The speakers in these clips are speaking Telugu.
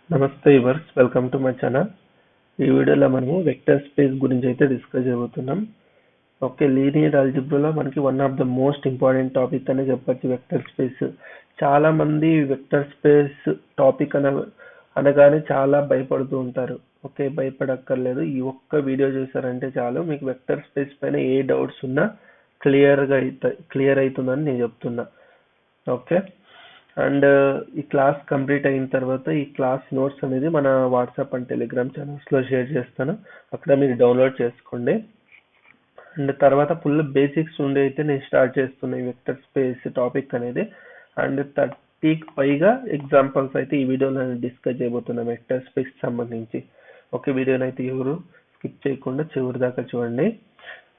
నమస్తే yours, welcome to my channel. ఈ వీడియోలో మనము వెక్టర్ స్పేస్ గురించి అయితే డిస్కస్ చేయబోతున్నాం. ఓకే, లీనియర్ ఆల్జీబ్రాలో మనకి one of the most important topic అనే చెప్పొచ్చు వెక్టర్ స్పేస్. చాలా మంది వెక్టర్ స్పేస్ టాపిక్ అనగానే చాలా భయపడుతూ ఉంటారు. ఓకే, భయపడక్కర్లేదు. ఈ ఒక్క వీడియో చూసారంటే చాలు, మీకు వెక్టర్ స్పేస్ పైన ఏ డౌట్స్ ఉన్నా క్లియర్ అవుతుందని నేను చెప్తున్నా. ఓకే, అండ్ ఈ క్లాస్ కంప్లీట్ అయిన తర్వాత ఈ క్లాస్ నోట్స్ అనేది మన వాట్సాప్ అండ్ టెలిగ్రామ్ ఛానల్స్లో షేర్ చేస్తాను. అక్కడ మీరు డౌన్లోడ్ చేసుకోండి. అండ్ తర్వాత ఫుల్ బేసిక్స్ నుండి అయితే నేను స్టార్ట్ చేస్తున్నా ఈ వెక్టర్ స్పేస్ టాపిక్ అనేది. అండ్ 30కి పైగా ఎగ్జాంపుల్స్ అయితే ఈ వీడియోలో నేను డిస్కస్ చేయబోతున్నా వెక్టర్ స్పేస్ సంబంధించి. ఓకే, వీడియోని అయితే ఎవరు స్కిప్ చేయకుండా చివరి దాకా చూడండి.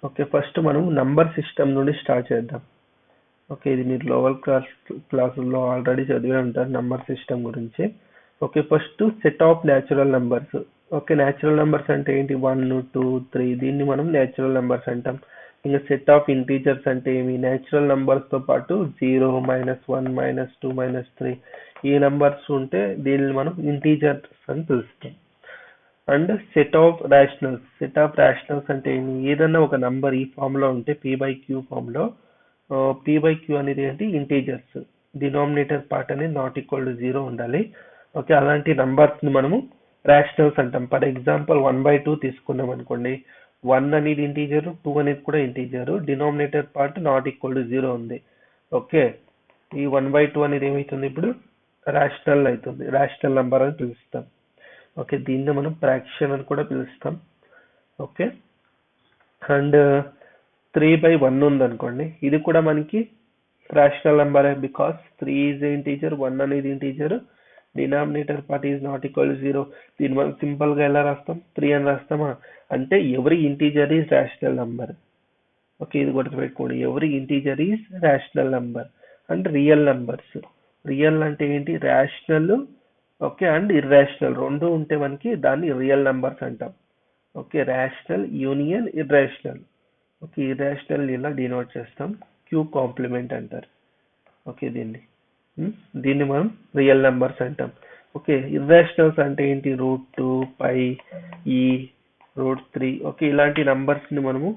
ఓకే, ఫస్ట్ మనం నంబర్ సిస్టమ్ నుండి స్టార్ట్ చేద్దాం. ఓకే, ఇది మీరు లోవర్ క్లాసుల్లో ఆల్రెడీ చదివే ఉంటారు నంబర్ సిస్టమ్ గురించి. Okay, first set of natural numbers. Okay, natural numbers అంటే ఏంటి? 1, 2, 3, దీన్ని మనం న్యాచురల్ నెంబర్స్ అంటాం. ఇంకా సెట్ ఆఫ్ ఇంటీజర్స్ అంటే ఏమి? న్యాచురల్ నెంబర్స్తో పాటు 0, -1, -2, -3 ఈ నెంబర్స్ ఉంటే దీన్ని మనం ఇంటీజర్స్ అని పిలుస్తాం. అండ్ సెట్ ఆఫ్ రేషనల్స్ అంటే ఏమి? ఏదన్నా ఒక నంబర్ ఈ ఫామ్లో ఉంటే p/q ఫామ్లో, p/q అనేది ఏంటి? ఇంటీజర్స్. డినామినేటర్ పార్ట్ అనేది నాట్ ఈక్వల్ టు 0 ఉండాలి. ఓకే, అలాంటి నంబర్స్ని మనము రేషనల్స్ అంటాం. ఫర్ ఎగ్జాంపుల్ 1/2 తీసుకున్నాం అనుకోండి. 1 అనేది ఇంటీజర్, 2 అనేది కూడా integer. Denominator part not equal to 0 ఉంది. ఓకే, ఈ 1/2 అనేది ఏమవుతుంది? ఇప్పుడు రేషనల్ అవుతుంది, రేషనల్ నెంబర్ అని పిలుస్తాం. ఓకే, దీన్ని మనం ఫ్రాక్షన్ అని కూడా పిలుస్తాం. ఓకే, అండ్ 3/1 ఉందనుకోండి, ఇది కూడా మనకి rational number. Because 3 is integer, 1 అనేది integer, denominator part is not equal to 0. దీన్ని మనం సింపుల్ గా ఎలా రాస్తాం? 3 అని రాస్తామా? అంటే ఎవరి integer is rational number. Okay, ఇది గుర్తుపెట్టుకోండి, ఎవరి integer is rational number. And real numbers. Real అంటే ఏంటి? రేషనల్, ఓకే, అండ్ ఇర్రేషనల్ రెండు ఉంటే మనకి దాన్ని రియల్ నెంబర్స్ అంటాం. Okay, rational union irrational. Okay, irrational ఇలా డినోట్ చేస్తాం, క్యూ కాంప్లిమెంట్ అంటారు. ఓకే, దీన్ని మనం రియల్ నెంబర్స్ అంటాం. ఓకే, ఇర్రేషనల్స్ అంటే ఏంటి? √2, π, e, √3. ఓకే, ఇలాంటి నంబర్స్ని మనము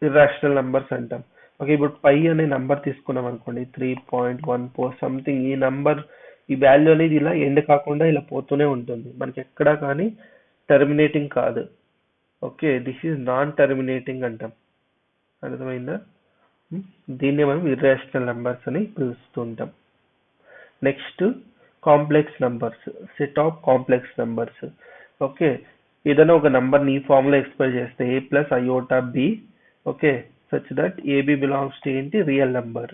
ఇర్రేషనల్ నెంబర్స్ అంటాం. ఓకే, ఇప్పుడు π అనే నంబర్ తీసుకున్నాం అనుకోండి, 3.14 సంథింగ్. ఈ వాల్యూ అనేది ఇలా ఎండ్ కాకుండా ఇలా పోతూనే ఉంటుంది, మనకి ఎక్కడా కానీ టర్మినేటింగ్ కాదు. Okay, this is non terminating అంటాం. అర్థమైందా? దీన్ని మనం ఇర్రేషనల్ నెంబర్స్ అని పిలుస్తుంటాం. Next complex numbers, set of complex numbers. Okay, ఏదైనా ఒక నెంబర్ని ఈ ఫామ్లో ఎక్స్ప్రెస్ చేస్తే a+i/b, okay, such that ab belongs to ఏంటి? Real number.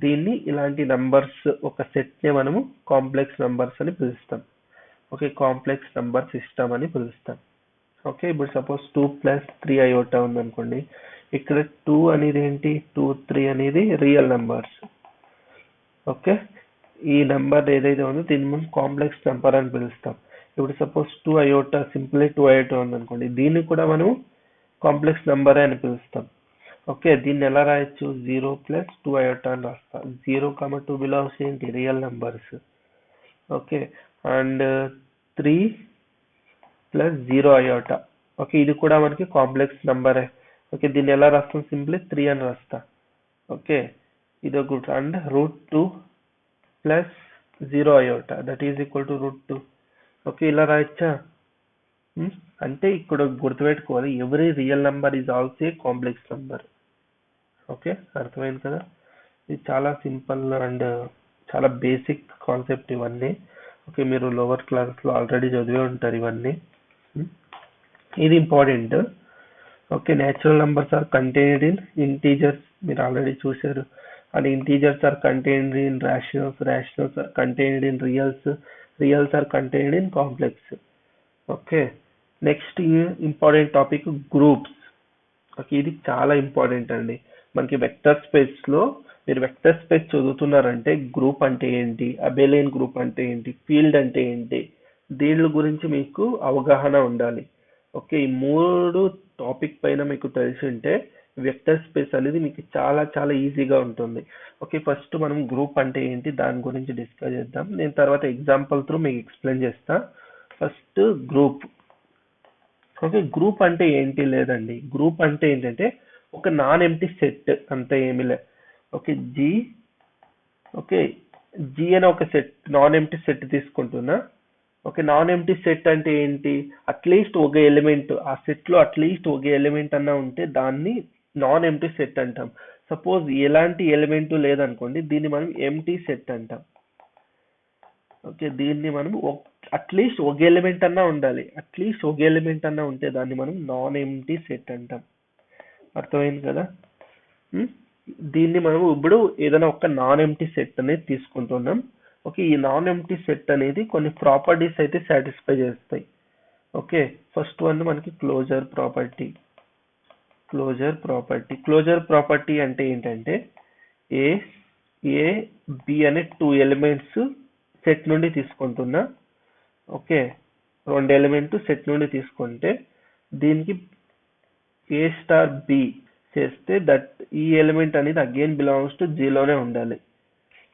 దీన్ని ఇలాంటి నెంబర్స్ ఒక సెట్ని మనము కాంప్లెక్స్ నెంబర్స్ అని పిలుస్తాం. ఓకే, కాంప్లెక్స్ నెంబర్ సిస్టమ్ అని పిలుస్తాం. ఓకే, ఇప్పుడు సపోజ్ 2+3i ఉందనుకోండి. ఇక్కడ 2 అనేది ఏంటి? 2, 3 అనేది రియల్ నెంబర్స్. ఓకే, ఈ నెంబర్ ఏదైతే ఉందో దీన్ని మనం కాంప్లెక్స్ నెంబర్ అని పిలుస్తాం. ఇప్పుడు సపోజ్ 2i సింప్లీ 2i ఉందనుకోండి, దీన్ని కూడా మనం కాంప్లెక్స్ నెంబర్ అని పిలుస్తాం. ఓకే, దీన్ని ఎలా రాయొచ్చు? 0+2i అని రాస్తాం. 0, 2 బిలాంగ్స్ ఏంటి? Real numbers. Okay, and 3+0i. Okay, ఇది కూడా మనకి కాంప్లెక్స్ నెంబరే. ఓకే, దీన్ని ఎలా రాస్తాం? సింప్లీ 3 అని రాస్తా. ఓకే, ఇది ఒక. And √2+0i, that is equal to √2. Okay, ఇలా రాయొచ్చా? అంటే ఇక్కడ గుర్తుపెట్టుకోవాలి, every real number is also a complex number. Okay, అర్థమైంది కదా? ఇది చాలా సింపుల్ అండ్ చాలా బేసిక్ కాన్సెప్ట్ ఇవన్నీ. ఓకే, మీరు లోవర్ క్లాసెస్లో ఆల్రెడీ చదివే ఉంటారు ఇవన్నీ. ఇది important. Okay, natural numbers are contained in integers, మీరు ఆల్రెడీ చూశారు. And integers are contained in rationals are contained in reals are contained in complex. Okay, next important topic groups. Okay, ఇది చాలా ఇంపార్టెంట్ అండి. మనకి వెక్టర్ స్పేస్లో మీరు వెక్టర్ స్పేస్ చదువుతున్నారంటే గ్రూప్ అంటే ఏంటి, అబెలియన్ గ్రూప్ అంటే ఏంటి, ఫీల్డ్ అంటే ఏంటి, దీని గురించి మీకు అవగాహన ఉండాలి. ఓకే, ఈ 3 టాపిక్ పైన మీకు తెలిసి ఉంటే వెక్టర్ స్పేస్ అనేది మీకు చాలా చాలా ఈజీగా ఉంటుంది. ఓకే, ఫస్ట్ మనం గ్రూప్ అంటే ఏంటి దాని గురించి డిస్కస్ చేద్దాం. నేను తర్వాత ఎగ్జాంపుల్ త్రూ మీకు ఎక్స్ప్లెయిన్ చేస్తా. First group. ఓకే, గ్రూప్ అంటే ఏంటి లేదండి, గ్రూప్ అంటే ఏంటంటే ఒక నాన్ ఎంప్టీ సెట్ అంతే, ఏమి లే. ఓకే జీ, ఓకే జీ అనే ఒక సెట్, నాన్ ఎంప్టీ సెట్ తీసుకుంటున్నా. ఓకే, నాన్ ఎంప్టీ సెట్ అంటే ఏంటి, అట్లీస్ట్ ఒక ఎలిమెంట్ ఆ సెట్ లో అట్లీస్ట్ ఒక ఎలిమెంట్ అన్నా ఉంటే దాన్ని నాన్ ఎంప్టీ సెట్ అంటాం. సపోజ్ ఎలాంటి ఎలిమెంట్ లేదనుకోండి, దీన్ని మనం ఎంప్టీ సెట్ అంటాం. ఓకే, దీన్ని మనం అట్లీస్ట్ ఒక ఎలిమెంట్ అన్నా ఉండాలి, అట్లీస్ట్ ఒక ఎలిమెంట్ అన్నా ఉంటే దాన్ని మనం నాన్ ఎంప్టీ సెట్ అంటాం. అర్థమైంది కదా. ఉమ్, దీన్ని మనం ఇప్పుడు ఏదైనా ఒక నాన్ ఎంప్టీ సెట్ అనేది తీసుకుంటున్నాం. ఓకే, ఈ నాన్ ఎంప్టీ సెట్ అనేది కొన్ని ప్రాపర్టీస్ అయితే సాటిస్ఫై చేస్తాయి. ఓకే, ఫస్ట్ వన్ మనకి క్లోజర్ ప్రాపర్టీ. క్లోజర్ ప్రాపర్టీ అంటే ఏంటంటే ఏ ఏ బి అనే 2 ఎలిమెంట్స్ సెట్ నుండి తీసుకుంటున్నా. ఓకే, 2 ఎలిమెంట్ సెట్ నుండి తీసుకుంటే దీనికి ఏ స్టార్ బి చేస్తే దట్ ఈ ఎలిమెంట్ అనేది అగైన్ బిలాంగ్స్ టు జీలోనే ఉండాలి.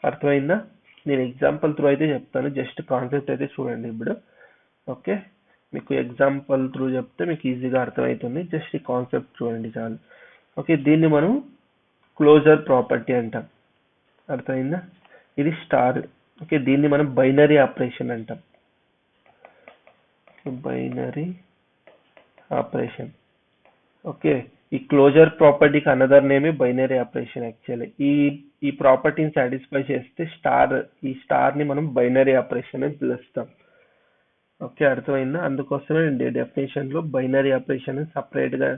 అర్థమైందా. నేను ఎగ్జాంపుల్ త్రూ అయితే చెప్తాను, జస్ట్ కాన్సెప్ట్ అయితే చూడండి ఇప్పుడు. ఓకే, మీకు ఎగ్జాంపుల్ త్రూ చెప్తే మీకు ఈజీగా అర్థమవుతుంది, జస్ట్ ఈ కాన్సెప్ట్ చూడండి చాలు. ఓకే, దీన్ని మనం క్లోజర్ ప్రాపర్టీ అంటాం. అర్థమైందా. ఇది స్టార్. ఓకే, దీన్ని మనం బైనరీ ఆపరేషన్ అంటాం. Binary operation. ఓకే, ఈ క్లోజర్ ప్రాపర్టీకి అనదర్ నేమే బైనరీ ఆపరేషన్ యాక్చువల్లీ. ఈ ప్రాపర్టీని సాటిస్ఫై చేస్తే ఈ స్టార్ ని మనం బైనరీ ఆపరేషన్ అని పిలుస్తాం. ఓకే, అర్థమైందా. అందుకోసమే డెఫినేషన్ లో బైనరీ ఆపరేషన్ సపరేట్ గా,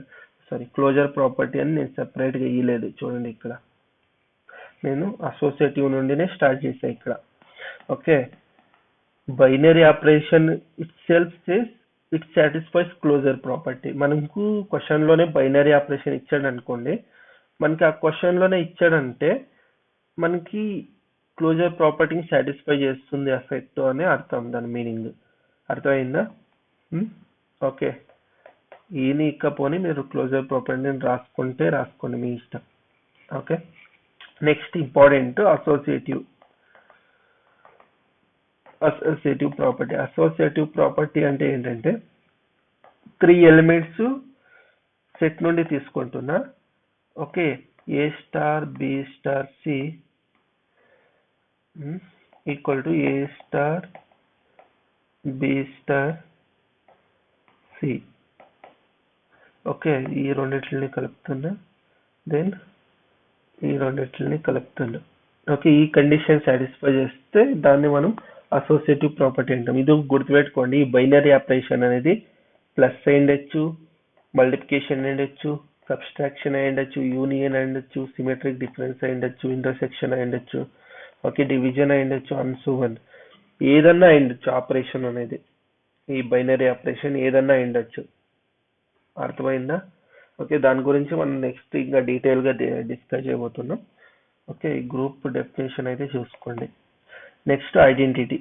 క్లోజర్ ప్రాపర్టీ అని నేను సెపరేట్ గా ఇయ్యలేదు. చూడండి ఇక్కడ నేను అసోసియేటివ్ నుండినే స్టార్ట్ చేసా ఇక్కడ. Okay, binary operation itself says it satisfies closure property. మనకు క్వశ్చన్ లోనే బైనరీ ఆపరేషన్ ఇచ్చాడు అనుకోండి, మనకి ఆ క్వశ్చన్ లోనే ఇచ్చాడంటే మనకి క్లోజర్ ప్రాపర్టీని సాటిస్ఫై చేస్తుంది ఆ సెట్ అని అర్థం, దాని మీనింగ్. అర్థమైందా. ఓకే, ఈని ఇక్కపోని మీరు క్లోజర్ ప్రాపర్టీని రాసుకోండి మీ ఇష్టం. Okay, next important associative property. Associative property అంటే ఏంటంటే 3 ఎలిమెంట్స్ సెట్ నుండి తీసుకుంటున్నా. Okay, a star b star c equal to a star b star c. Okay, ఈ రెండిటిని కలుపుతున్నా, దెన్ ఈ రెండిటిని కలుపుతున్నా. ఓకే, ఈ కండిషన్ సాటిస్ఫై చేస్తే దాన్ని మనం అసోసియేటివ్ ప్రాపర్టీ అంటాం. ఇది గుర్తుపెట్టుకోండి, ఈ బైనరీ ఆపరేషన్ అనేది ప్లస్ అయ్యుండొచ్చు, మల్టిప్లికేషన్ అయ్యుండొచ్చు, సబ్స్ట్రాక్షన్ అయ్యుండొచ్చు, యూనియన్ అయ్యుండొచ్చు, సిమెట్రిక్ డిఫరెన్స్ అయ్యుండొచ్చు, ఇంటర్సెక్షన్ అయ్యుండొచ్చు, ఓకే డివిజన్ అయ్యుండొచ్చు, అండ్ సో ఆన్. ఏదన్నా అయ్యుండొచ్చు ఆపరేషన్ అనేది, ఈ బైనరీ ఆపరేషన్ ఏదన్నా అయ్యుండొచ్చు. అర్థమైందా. ఓకే, దాని గురించి మనం నెక్స్ట్ ఇంకా డీటెయిల్ గా డిస్కస్ చేయబోతున్నాం. ఓకే, గ్రూప్ డెఫినేషన్ అయితే చూసుకోండి. Next identity.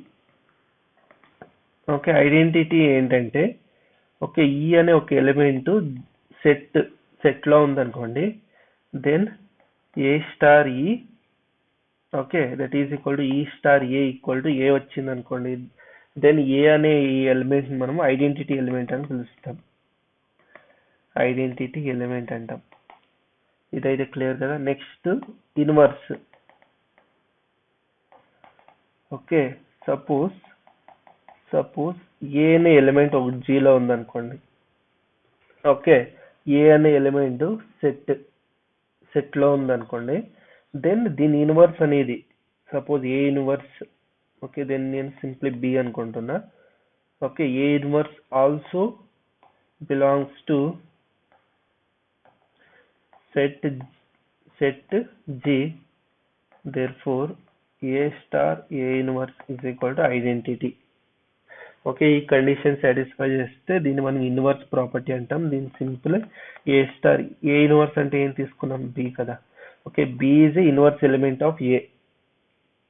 ఓకే, ఐడెంటిటీ ఏంటంటే ఓకే ఈ అనే ఒక ఎలిమెంట్ సెట్ లో ఉందనుకోండి, దెన్ ఏ స్టార్ ఈ, okay that is equal to ఈ స్టార్ ఏ ఈక్వల్ టు ఏ వచ్చింది అనుకోండి, దెన్ ఏ అనే ఈ ఎలిమెంట్ మనం ఐడెంటిటీ ఎలిమెంట్ అని పిలుస్తాం. ఐడెంటిటీ ఎలిమెంట్ అంటాం. ఇదైతే క్లియర్ కదా. Next inverse. ఓకే, సపోజ్ ఏ అనే ఎలిమెంట్ ఒక జీలో ఉందనుకోండి. ఓకే, ఏ అనే ఎలిమెంట్ సెట్ లో ఉందనుకోండి, దెన్ దీని ఇన్వర్స్ అనేది suppose a inverse. Okay, then నేను సింప్లీ బి అనుకుంటున్నా. Okay, a inverse also belongs to set G, therefore A star A inverse is equal to identity. Okay, ఈ కండిషన్ సాటిస్ఫై చేస్తే దీన్ని మనం ఇన్వర్స్ ప్రాపర్టీ అంటాం. దీని simple a star A inverse అంటే ఏం తీసుకున్నాం, బి కదా. Okay, b is inverse element of a.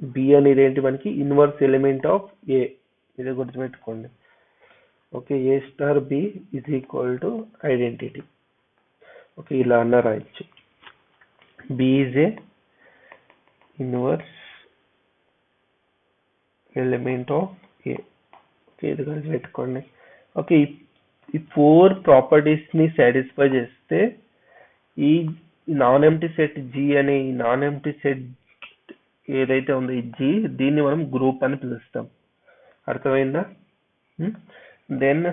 B అనేది ఏంటి మనకి ఇన్వర్స్ ఎలిమెంట్ ఆఫ్ ఏ, ఇదే గుర్తుపెట్టుకోండి. Okay, a star B is equal to identity. Okay, ఇలా అన్న రాయొచ్చు. B is a inverse element of a. Okay, ఇది కలిసి పెట్టుకోండి. ఓకే, ఈ 4 ప్రాపర్టీస్ ని సాటిస్ఫై చేస్తే ఈ నాన్ ఎంప్టీ సెట్ జి అనే ఈ నాన్ ఎంప్టీ సెట్ ఏదైతే ఉందో ఈ జి, దీన్ని మనం గ్రూప్ అని పిలుస్తాం. అర్థమైందా? దెన్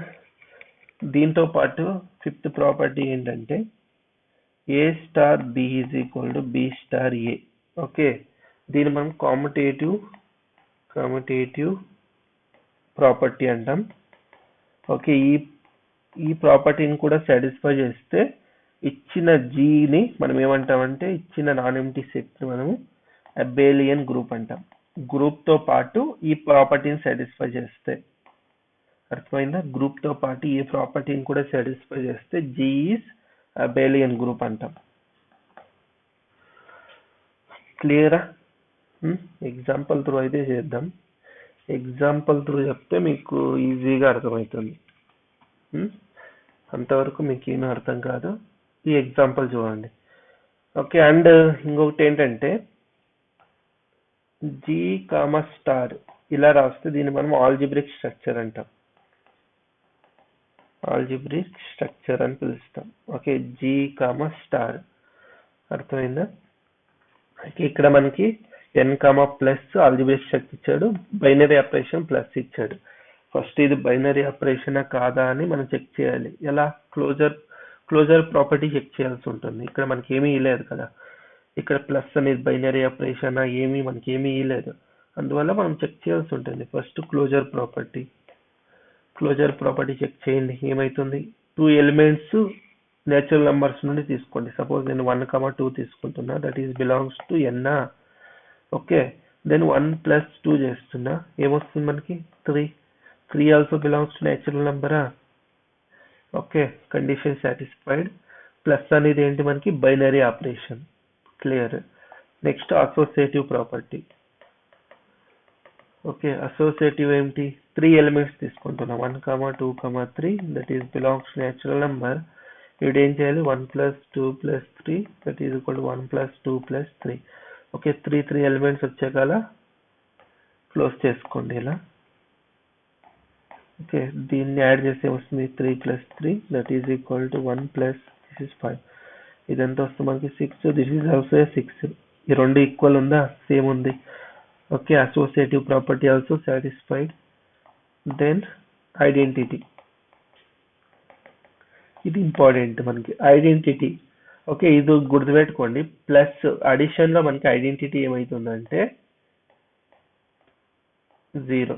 దీంతో పాటు 5th ప్రాపర్టీ ఏంటంటే A star B is equal to B star A. Okay, దీన్ని మనం కామ్యుటేటివ్ ప్రాపర్టీ అంటాం. ఓకే, ఈ ప్రాపర్టీని కూడా సాటిస్ఫై చేస్తే ఇచ్చిన జీని మనం ఏమంటామంటే ఇచ్చిన నాన్ ఎంప్టీ సెట్ ని మనం అబేలియన్ గ్రూప్ అంటాం. గ్రూప్ తో పాటు ఈ ప్రాపర్టీని సాటిస్ఫై చేస్తే. అర్థమైందా? గ్రూప్ తో పాటు ఈ ప్రాపర్టీని కూడా సాటిస్ఫై చేస్తే జీ ఈజ్ అబేలియన్ గ్రూప్ అంటాం. క్లియరా? ఎగ్జాంపుల్ త్రూ అయితే చేద్దాం. ఎగ్జాంపుల్ త్రూ చెప్తే మీకు ఈజీగా అర్థమవుతుంది. అంతవరకు మీకు ఏమీ అర్థం కాదు. ఈ ఎగ్జాంపుల్ చూడండి. ఓకే, అండ్ ఇంకొకటి ఏంటంటే జీ కామా స్టార్ ఇలా రాస్తే దీన్ని మనం ఆల్జిబ్రిక్ స్ట్రక్చర్ అంటాం. ఆల్జిబ్రిక్ స్ట్రక్చర్ అని పిలుస్తాం. Okay, G comma star. అర్థమైందా? ఇక్కడ మనకి n comma plus algebraic structure ఇచ్చాడు, బైనరీ ఆపరేషన్ ప్లస్ ఇచ్చాడు. ఫస్ట్ ఇది బైనరీ ఆపరేషన్ కాదా అని మనం చెక్ చేయాలి. ఎలా? క్లోజర్ ప్రాపర్టీ చెక్ చేయాల్సి ఉంటుంది. ఇక్కడ మనకి ఏమీ ఇవ్వలేదు కదా, ఇక్కడ ప్లస్ అనేది బైనరీ ఆపరేషన్ ఏమీ మనకి ఏమీ ఇవ్వలేదు. అందువల్ల మనం చెక్ చేయాల్సి ఉంటుంది. ఫస్ట్ క్లోజర్ ప్రాపర్టీ చెక్ చేయండి. ఏమైతుంది? 2 ఎలిమెంట్స్ నేచురల్ నంబర్స్ నుండి తీసుకోండి. సపోజ్ నేను 1, 2 తీసుకుంటున్నా, that is belongs to n. Okay, then 1 + 2 చేస్తున్నా, ఏమొస్తుంది మనకి? 3 ఆల్సో బిలాంగ్స్ టు నేచురల్ నంబరా? Okay, condition satisfied. ప్లస్ అనేది ఏంటి మనకి? Binary operation. Clear. Next associative property. Okay, associative ఏంటి? 3 ఎలిమెంట్స్ తీసుకుంటున్నాం, 1, 2, 3, that is belongs to natural number. ఇప్పుడు ఏం చేయాలి? 1 + 2 + 3 that is equal to 1 + 2 + 3. Okay, 3 elements వచ్చాక అలా క్లోజ్ చేసుకోండి ఇలా. ఓకే, దీన్ని యాడ్ చేస్తే వస్తుంది 3 + 3 that is equal to 1 + this is 5. ఇదంతా వస్తుంది మనకి 6. This is also 6. ఈ రెండు ఈక్వల్ ఉందా? సేమ్ ఉంది. Okay, associative property also satisfied. Then identity. ఇది ఇంపార్టెంట్ మనకి, ఐడెంటిటీ. ఓకే, ఇది గుర్తుపెట్టుకోండి. ప్లస్ అడిషన్ లో మనకి ఐడెంటిటీ ఏమవుతుందంటే 0.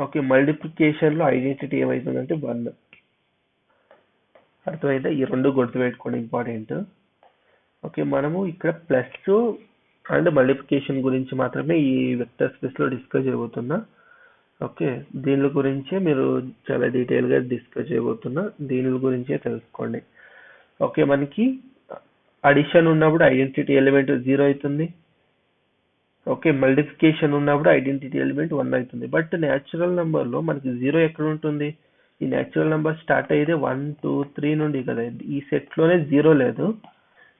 ఓకే, మల్టిప్లికేషన్ లో ఐడెంటిటీ ఏమవుతుందంటే 1. అర్థమైతే? ఈ రెండు గుర్తుపెట్టుకోండి, ఇంపార్టెంట్. ఓకే, మనము ఇక్కడ ప్లస్ అండ్ మల్టిప్లికేషన్ గురించి మాత్రమే ఈ వెక్టర్ స్పేస్ లో డిస్కస్ చేయబోతున్నా. ఓకే, దీని గురించే మీరు చాలా డీటెయిల్ గా డిస్కస్ చేయబోతున్నా, దీని గురించే తెలుసుకోండి. ఓకే, మనకి అడిషన్ ఉన్నప్పుడు ఐడెంటిటీ ఎలిమెంట్ 0 అవుతుంది. ఓకే, మల్టిప్లికేషన్ ఉన్నప్పుడు ఐడెంటిటీ ఎలిమెంట్ 1 అవుతుంది. బట్ న్యాచురల్ నంబర్ లో మనకి 0 ఎక్కడ ఉంటుంది? ఈ న్యాచురల్ నంబర్ స్టార్ట్ అయ్యేది 1, 2, 3 నుండి కదా. ఈ సెట్ లోనే 0 లేదు.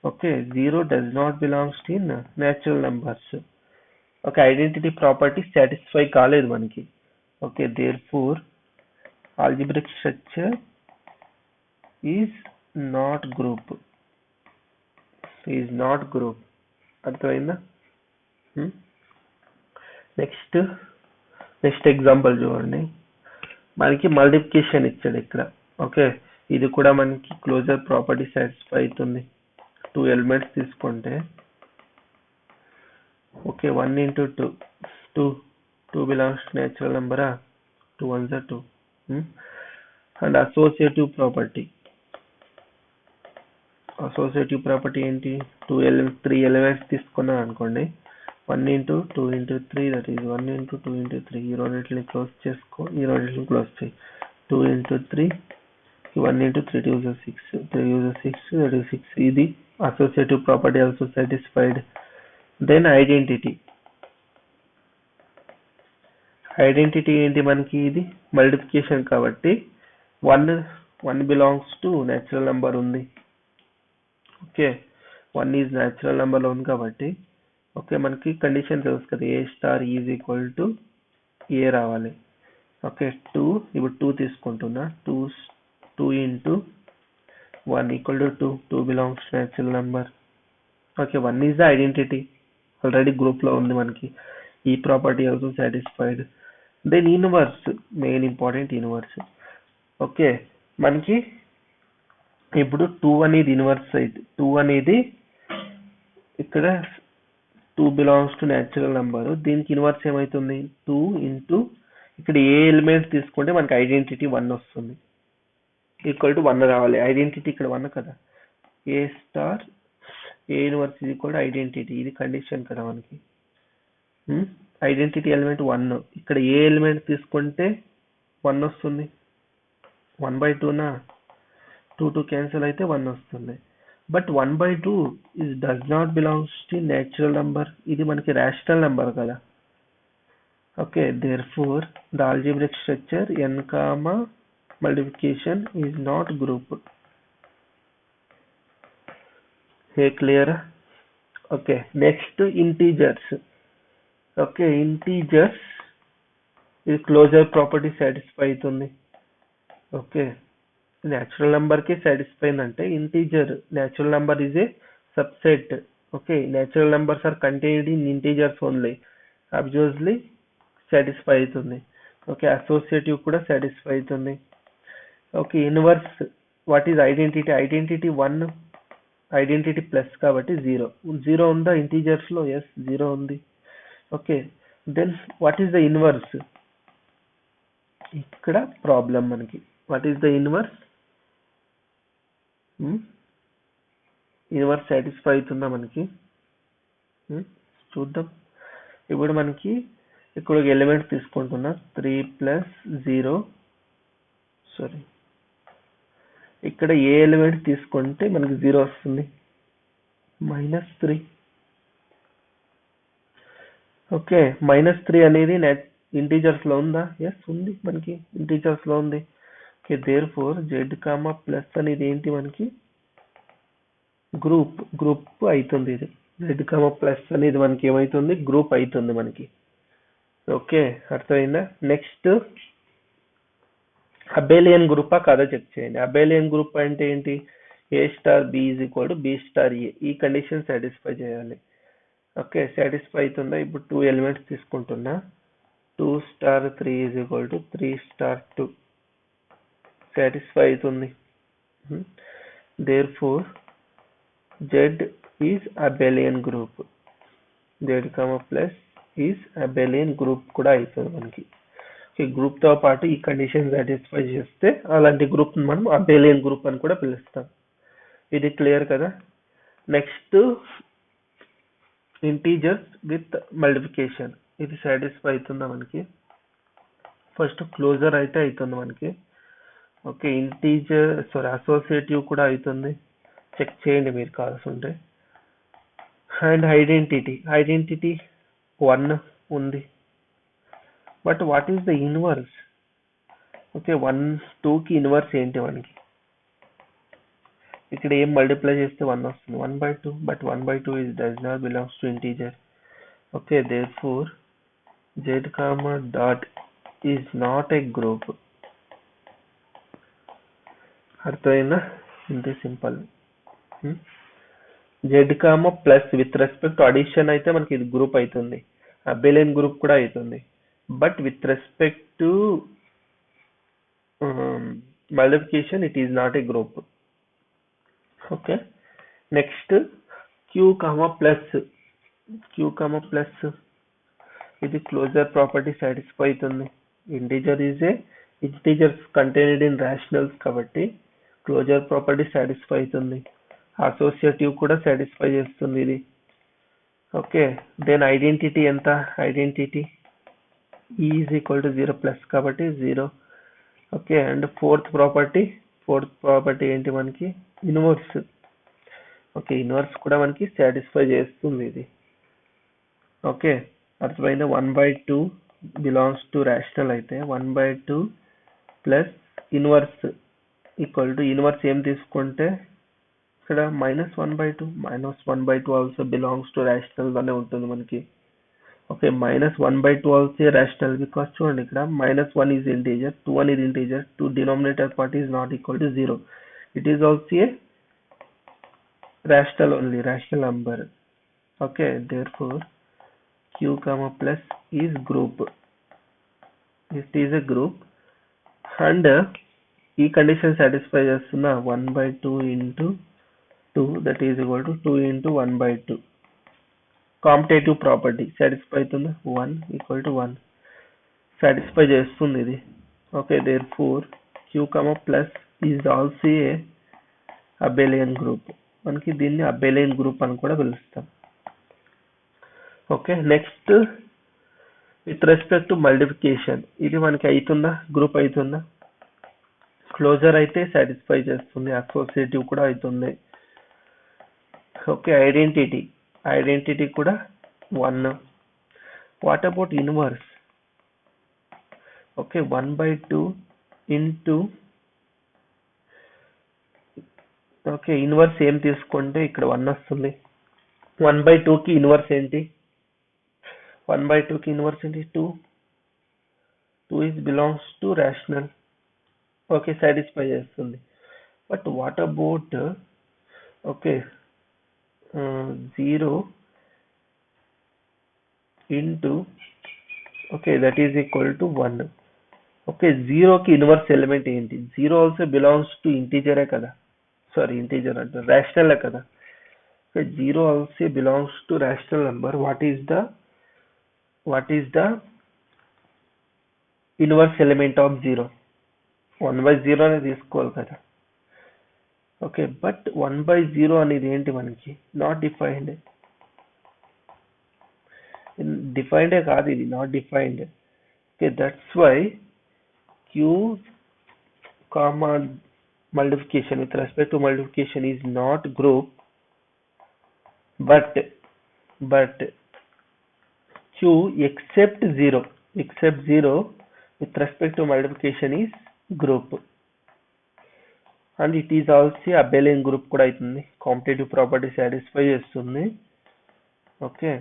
Okay, 0 does not belongs to natural numbers. Okay, identity property satisfy కాలేదు మనకి. Okay, therefore algebraic structure is not group. అర్థమైందా? నెక్స్ట్ ఎగ్జాంపుల్ చూడండి. మనకి మల్టిప్లికేషన్ ఇచ్చాడు ఇక్కడ. ఓకే, ఇది కూడా మనకి క్లోజర్ ప్రాపర్టీ సాటిస్ఫై అవుతుంది. 2 ఎలిమెంట్స్ తీసుకుంటే ఓకే, 1 × 2 బిలాంగ్స్ టు నేచురల్ నెంబరా? 2 1s are 2. And associative property ఏంటి? 3 ఎలిమెంట్స్ తీసుకున్నాం అనుకోండి, 1 × 2 × 3 దట్ ఈస్ 1 × 2 × 3. ఈ రెండింటిని క్లోజ్ చేసుకో, ఈ రెండింటిని క్లోజ్ చేయి. 2 × 3, 1 × 3 2 is 6, 3 is 6, that is 6. ఇది associative property also satisfied. Then identity ఏంటి మనకి? ఇది మల్టిప్లికేషన్ కాబట్టి 1 బిలాంగ్స్ టు నేచురల్ నెంబర్ ఉంది. ఓకే 1 ఈజ్ న్యాచురల్ నెంబర్లో ఉంది కాబట్టి ఓకే మనకి కండిషన్ తెలుసు కదా ఏ star is equal to a రావాలి. ఓకే 2 ఇప్పుడు 2 తీసుకుంటున్నా 2 into 1 equal to 2 belongs to natural number. Okay 1 is the identity already గ్రూప్లో ఉంది మనకి. ఈ property also satisfied. Then inverse main important inverse. Okay మనకి ఇప్పుడు 2 అనేది ఇన్వర్స్ అయితే 2 అనేది ఇక్కడ 2 బిలాంగ్స్ టు న్యాచురల్ నెంబర్. దీనికి ఇన్వర్స్ ఏమవుతుంది 2 ఇంటూ ఇక్కడ ఏ ఎలిమెంట్స్ తీసుకుంటే మనకి ఐడెంటిటీ 1 వస్తుంది ఈక్వల్ టు 1 రావాలి. ఐడెంటిటీ ఇక్కడ 1 కదా ఏ star A inverse equal to identity ఇది కండిషన్ కదా మనకి. ఐడెంటిటీ ఎలిమెంట్ 1 ఇక్కడ ఏ ఎలిమెంట్ తీసుకుంటే 1 వస్తుంది 1/2నా 2 క్యాన్సిల్ అయితే 1 వస్తుంది. But 1/2 is does not belongs to natural number. ఇది మనకి rational number కదా. Okay therefore the algebraic structure n comma multiplication is not group. Hey clear? Okay next integers. Okay integers ఇది క్లోజర్ ప్రాపర్టీ సాటిస్ఫై అవుతుంది. ఓకే న్యాచురల్ నెంబర్ కి సాటిస్ఫై అంటే integer natural number is a subset. Okay natural numbers are contained in integers only obviously satisfy అవుతుంది. ఓకే అసోసియేటివ్ కూడా సాటిస్ఫై అవుతుంది. Okay inverse what is identity 1 identity plus కాబట్టి 0 ఉందా ఇంటీజర్స్ లో ఎస్ 0 ఉంది. Okay then what is the inverse ఇక్కడ ప్రాబ్లం మనకి what is the inverse inverse satisfy అవుతుందా మనకి చూద్దాం. ఇప్పుడు మనకి ఇక్కడ ఒక ఎలిమెంట్ తీసుకుంటున్నా 3 + 0 సారీ ఇక్కడ ఏ ఎలిమెంట్ తీసుకుంటే మనకి 0 వస్తుంది -3. ఓకే -3 అనేది ఇంటీజర్స్ లో ఉందా ఎస్ ఉంది మనకి ఇంటీజర్స్ లో ఉంది. Okay therefore z comma plus అనేది ఏంటి మనకి గ్రూప్ అవుతుంది. ఇది z కామా ప్లస్ అనేది మనకి ఏమైతుంది గ్రూప్ అవుతుంది మనకి. ఓకే అర్థమైందా. నెక్స్ట్ అబేలియన్ గ్రూపా కాదా చెక్ చేయండి. అబేలియన్ గ్రూప్ అంటే ఏంటి A star B is equal to B star A ఈ కండిషన్ సాటిస్ఫై చేయాలి. ఓకే సాటిస్ఫై అవుతుందా. ఇప్పుడు 2 ఎలిమెంట్స్ తీసుకుంటున్నా 2 star 3 is equal to 3 star 2 satisfy అవుతుంది. therefore z is abelian group. z comma plus is abelian group కూడా అవుతుంది మనకి. గ్రూప్ తో పాటు ఈ కండిషన్ సాటిస్ఫై చేస్తే అలాంటి గ్రూప్ మనం అబేలియన్ గ్రూప్ అని కూడా పిలుస్తాం. ఇది క్లియర్ కదా. నెక్స్ట్ ఇంటీజర్స్ విత్ మల్టిప్లికేషన్ ఇది సాటిస్ఫై అవుతుందా మనకి. ఫస్ట్ క్లోజర్ అయితే అవుతుంది మనకి. ఓకే ఇంటీజర్ సారీ అసోసియేటివ్ కూడా అవుతుంది చెక్ చేయండి మీరు కావాల్సి ఉంటే. అండ్ ఐడెంటిటీ 1 ఉంది. But what is the inverse. Okay 2 కి ఇన్వర్స్ ఏంటి మనకి ఇక్కడ ఏం మల్టిప్లై చేస్తే 1 వస్తుంది 1/2. But 1/2 is does not belongs to integer. Okay therefore z comma dot is not a group. అర్థమైందా ఇంతే simple. z comma plus with respect addition అయితే మనకి ఇది గ్రూప్ అవుతుంది అబేలియన్ గ్రూప్ కూడా అవుతుంది. But with respect to multiplication it is not a group. Okay next q comma plus ఇది క్లోజర్ ప్రాపర్టీ సాటిస్ఫై అవుతుంది. ఇంటీజర్స్ కంటైన్డ్ ఇన్ రాషనల్స్ కాబట్టి క్లోజర్ ప్రాపర్టీ సాటిస్ఫై అవుతుంది. అసోసియేటివ్ కూడా సాటిస్ఫై చేస్తుంది ఇది. ఓకే దెన్ ఐడెంటిటీ ఎంత identity e is equal to 0 plus కాబట్టి 0. ఓకే అండ్ ఫోర్త్ ప్రాపర్టీ ఏంటి మనకి ఇన్వర్స్. ఓకే ఇన్వర్స్ కూడా మనకి సాటిస్ఫై చేస్తుంది ఇది. ఓకే అర్థమైందా. 1/2 బిలాంగ్స్ టు రేషనల్ అయితే 1/2 plus inverse equal to inverse ఏం తీసుకుంటే ఇక్కడ -1/2 ఆల్సో బిలాంగ్స్ టు రేషనల్ లోనే ఉంటుంది మనకి. ఓకే, -1/2 ఆల్సో రేషనల్ బికాస్ చూడండి ఇక్కడ -1 is integer, 2 అనేది integer, 2 denominator part is not equal to 0. It is also a rational only, rational number. Okay, therefore q comma plus is group. It is a group and ఈ కండిషన్ సాటిస్ఫై చేస్తున్న 1/2 into 2 that is equal to 2 into 1/2 competitive property satisfy అవుతుంది. 1 equal to 1 సాటిస్ఫై చేస్తుంది ఇది. Okay, therefore q comma plus is also a abelian group. మనకి దీన్ని abelian group అని కూడా పిలుస్తాం. Okay, next with respect to multiplication, ఇది మనకి అవుతుందా, గ్రూప్ అవుతుందా? క్లోజర్ అయితే సాటిస్ఫై చేస్తుంది, అసోసియేటివ్ కూడా అవుతుంది. ఓకే, ఐడెంటిటీ కూడా 1. What about inverse? Okay, 1/2 into okay, inverse ఏం తీసుకుంటే ఇక్కడ 1 వస్తుంది. 1/2 కి ఇన్వర్స్ ఏంటి? 1/2 కి ఇన్వర్స్ ఏంటి? 2 is belongs to rational. Okay, satisfy చేస్తుంది. But what about okay 0 into okay that is equal to 1. Okay, 0కి ఇన్వర్స్ ఎలిమెంట్ ఏంటి? 0 ఆల్సో బిలాంగ్స్ టు ఇంటీజరే కదా, సారీ ఇంటీజర్ అంటే రేషనల్ కదా. Okay, 0 also belongs to rational number. What is the inverse element of 0? 1/0 అనేది తీసుకోవాలి కదా. ఓకే, బట్ 1/0 అనేది ఏంటి మనకి? Not defined. డిఫైన్డే కాదు ఇది, not defined. Okay, that's why q comma multiplication with respect to multiplication is not group, but q except 0 with respect to multiplication is group, and it is also abelian group కూడా అవుతుంది, కాంపిటేటివ్ ప్రాపర్టీ సాటిస్ఫై చేస్తుంది. Okay,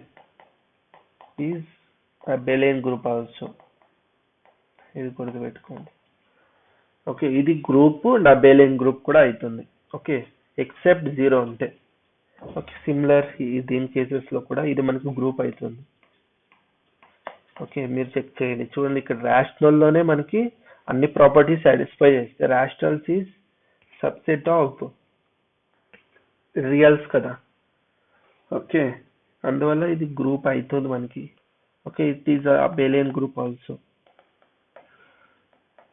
is abelian group also, ఇది గుర్తుపెట్టుకోండి. ఓకే, ఇది గ్రూప్ అండ్ అబేలియన్ గ్రూప్ కూడా అవుతుంది. ఓకే, ఎక్సెప్ట్ 0 అంటే. ఓకే, సిమిలర్ దీని కేసెస్ లో కూడా ఇది మనకు గ్రూప్ అవుతుంది. ఓకే, మీరు చెక్ చేయండి. చూడండి, ఇక్కడ రేషనల్ లోనే మనకి అన్ని ప్రాపర్టీస్ సాటిస్ఫై చేస్తాయి. రేషనల్స్ ఈజ్ సబ్సెట్ ఆఫ్ రియల్స్ కదా. ఓకే, అందువల్ల ఇది గ్రూప్ అవుతుంది మనకి. Okay, it is అబేలియన్ group also.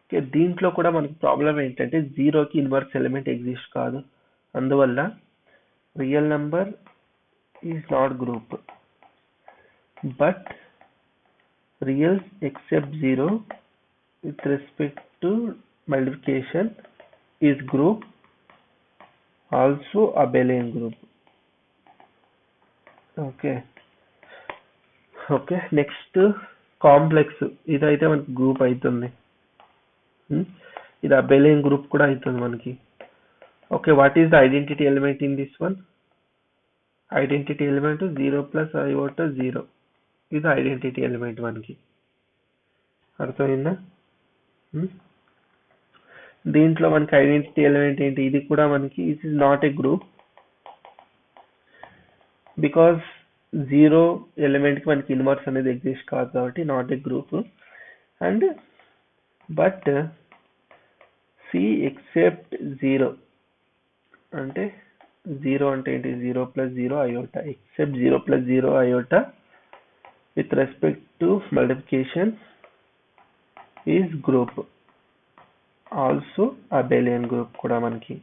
Okay, దీంట్లో కూడా మనకి ప్రాబ్లం ఏంటంటే 0కి ఇన్వర్స్ ఎలిమెంట్ ఎగ్జిస్ట్ కాదు, అందువల్ల real number is not group, but reals except 0 with respect to multiplication is group, also abelian group. Okay, next complex, ఇదైతే మనకి గ్రూప్ అవుతుంది. ఇది అబేలియన్ గ్రూప్ కూడా అవుతుంది మనకి. Okay, what is the identity element in this one? Identity element 0 + iota 0. ఇది ఐడెంటిటీ ఎలిమెంట్ మనకి. అర్థమైందా? దీంట్లో మనకి ఐడెంటిటీ ఎలిమెంట్ ఏంటి? ఇది కూడా మనకి it is not a group, because 0 element కి మనకి ఇన్వర్స్ అనేది ఎగ్జిస్ట్ కాదు కాబట్టి not a group. And but C except 0 అంటే 0 అంటే ఏంటి? 0 + 0 iota, except 0 + 0 iota with respect to multiplication is group, also abelian group కూడా మనకి.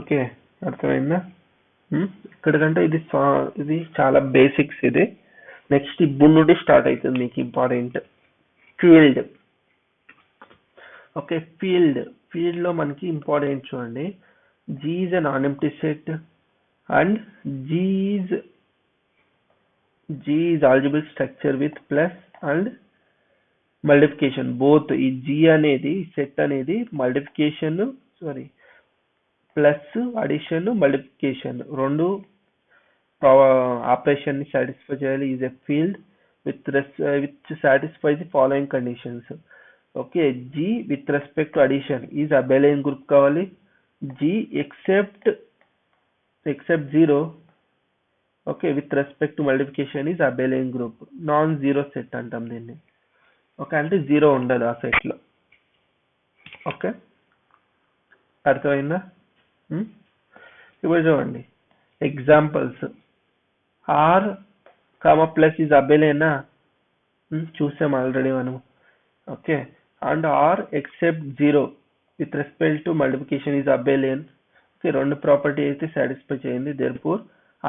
ఓకే, అర్థమైందా? ఇక్కడికంటే ఇది చాలా బేసిక్స్. ఇది నెక్స్ట్ ఇప్పుడు నుండి స్టార్ట్ అవుతుంది మీకు ఇంపార్టెంట్ ఫీల్డ్. ఓకే, ఫీల్డ్ లో మనకి ఇంపార్టెంట్ చూడండి. G is a non-empty set and G is algebraic structure with plus and multiplication both. ఈ G అనేది సెట్ అనేది మల్టిప్లికేషన్ ప్లస్ అడిషన్ మల్టిప్లికేషన్ రెండు ఆపరేషన్ ని సాటిస్ఫై చేయాలి. Is a field which satisfy the following conditions. Okay, G with respect to addition is abelian group కావాలి. G except 0 okay with respect to multiplication is abelian group. Non zero set అంటాం దీన్ని. ఓకే, అంటే జీరో ఉండదు ఆ సెట్ లో. ఓకే, అర్థమైందా? ఇప్పుడు చూడండి ఎగ్జాంపుల్స్. ఆర్ ప్లస్ ఈజ్ అబెలియనా చూసాం ఆల్రెడీ మనం. Okay, and R except 0 with respect to multiplication is abelian. Okay, రెండు ప్రాపర్టీ అయితే సాటిస్ఫై చేయండి. Therefore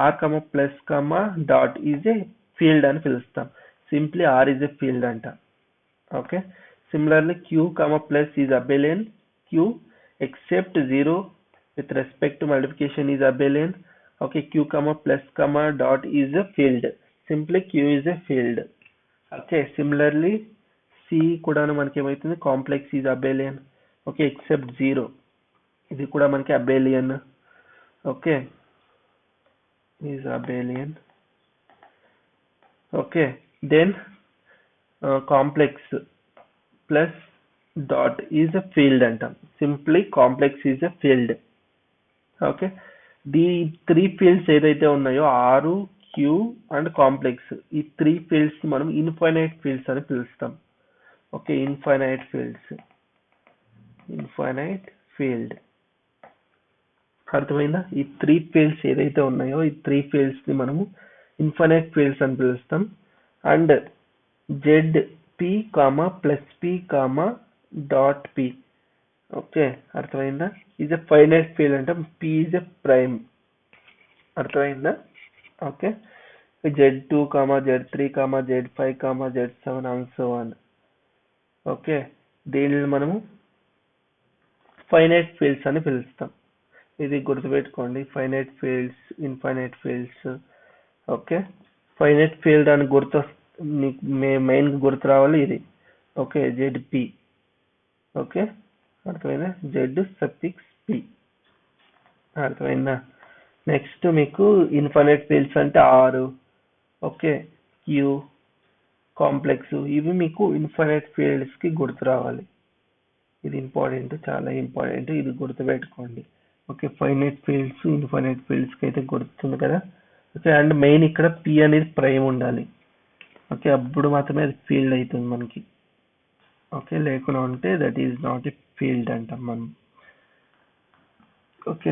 R plus dot is a field అని పిలుస్తాం. Simply R is a field అంట. Okay, similarly Q plus is abelian. Q except 0 with respect to multiplication is abelian. Okay, q plus dot is a field. Simply q is a field. Okay, similarly c kuda manaki emaitundi complex is abelian. Okay, except 0 ఇది కూడా మనకి abelian. Okay, is abelian. Okay, then complex plus dot is a field antam. Simply complex is a field. Okay, the 3 fields ఏదైతే ఉన్నాయో ఆర్, క్యూ అండ్ కాంప్లెక్స్, ఈ 3 ఫీల్డ్స్ మనం ఇన్ఫైనైట్ ఫీల్డ్స్ అని పిలుస్తాం. ఓకే, ఇన్ఫైనైట్ ఫీల్డ్ అర్థమైందా? ఈ 3 ఫీల్డ్స్ ఏదైతే ఉన్నాయో ఈ 3 ఫీల్డ్స్ ని మనము ఇన్ఫైనైట్ ఫీల్డ్స్ అని పిలుస్తాం. And Z P plus P dot P. Okay, అర్థమైందా? ఈజ్ ఎ ఫైనైట్ ఫీల్డ్ అంటే పి ఈజ్ ఎ ప్రైమ్. అర్థమైందా? Okay, Z2, Z3, Z5, Z7 and so on. Okay, దీనిని మనము ఫైనైట్ ఫీల్డ్స్ అని పిలుస్తాం. ఇది గుర్తుపెట్టుకోండి, finite fields, infinite fields. Okay, finite field అని మెయిన్ గుర్తు రావాలి ఇది. Okay, ZP. ఓకే, అర్థమైందా? Z suffix P. అర్థమైందా? నెక్స్ట్ మీకు ఇన్ఫైనైట్ ఫీల్డ్స్ అంటే ఆర్, ఓకే, క్యూ, కాంప్లెక్స్, ఇవి మీకు ఇన్ఫైనైట్ ఫీల్డ్స్ కి గుర్తు రావాలి. ఇది ఇంపార్టెంట్, చాలా ఇంపార్టెంట్, ఇది గుర్తుపెట్టుకోండి. Okay, finite fields, infinite fields కి అయితే గుర్తుంది కదా. ఓకే, అండ్ మెయిన్ ఇక్కడ P అనేది ప్రైమ్ ఉండాలి. ఓకే, అప్పుడు మాత్రమే అది ఫీల్డ్ అవుతుంది మనకి. ఓకే, లేకుండా ఉంటే that is not a field అంటాం మనం. ఓకే,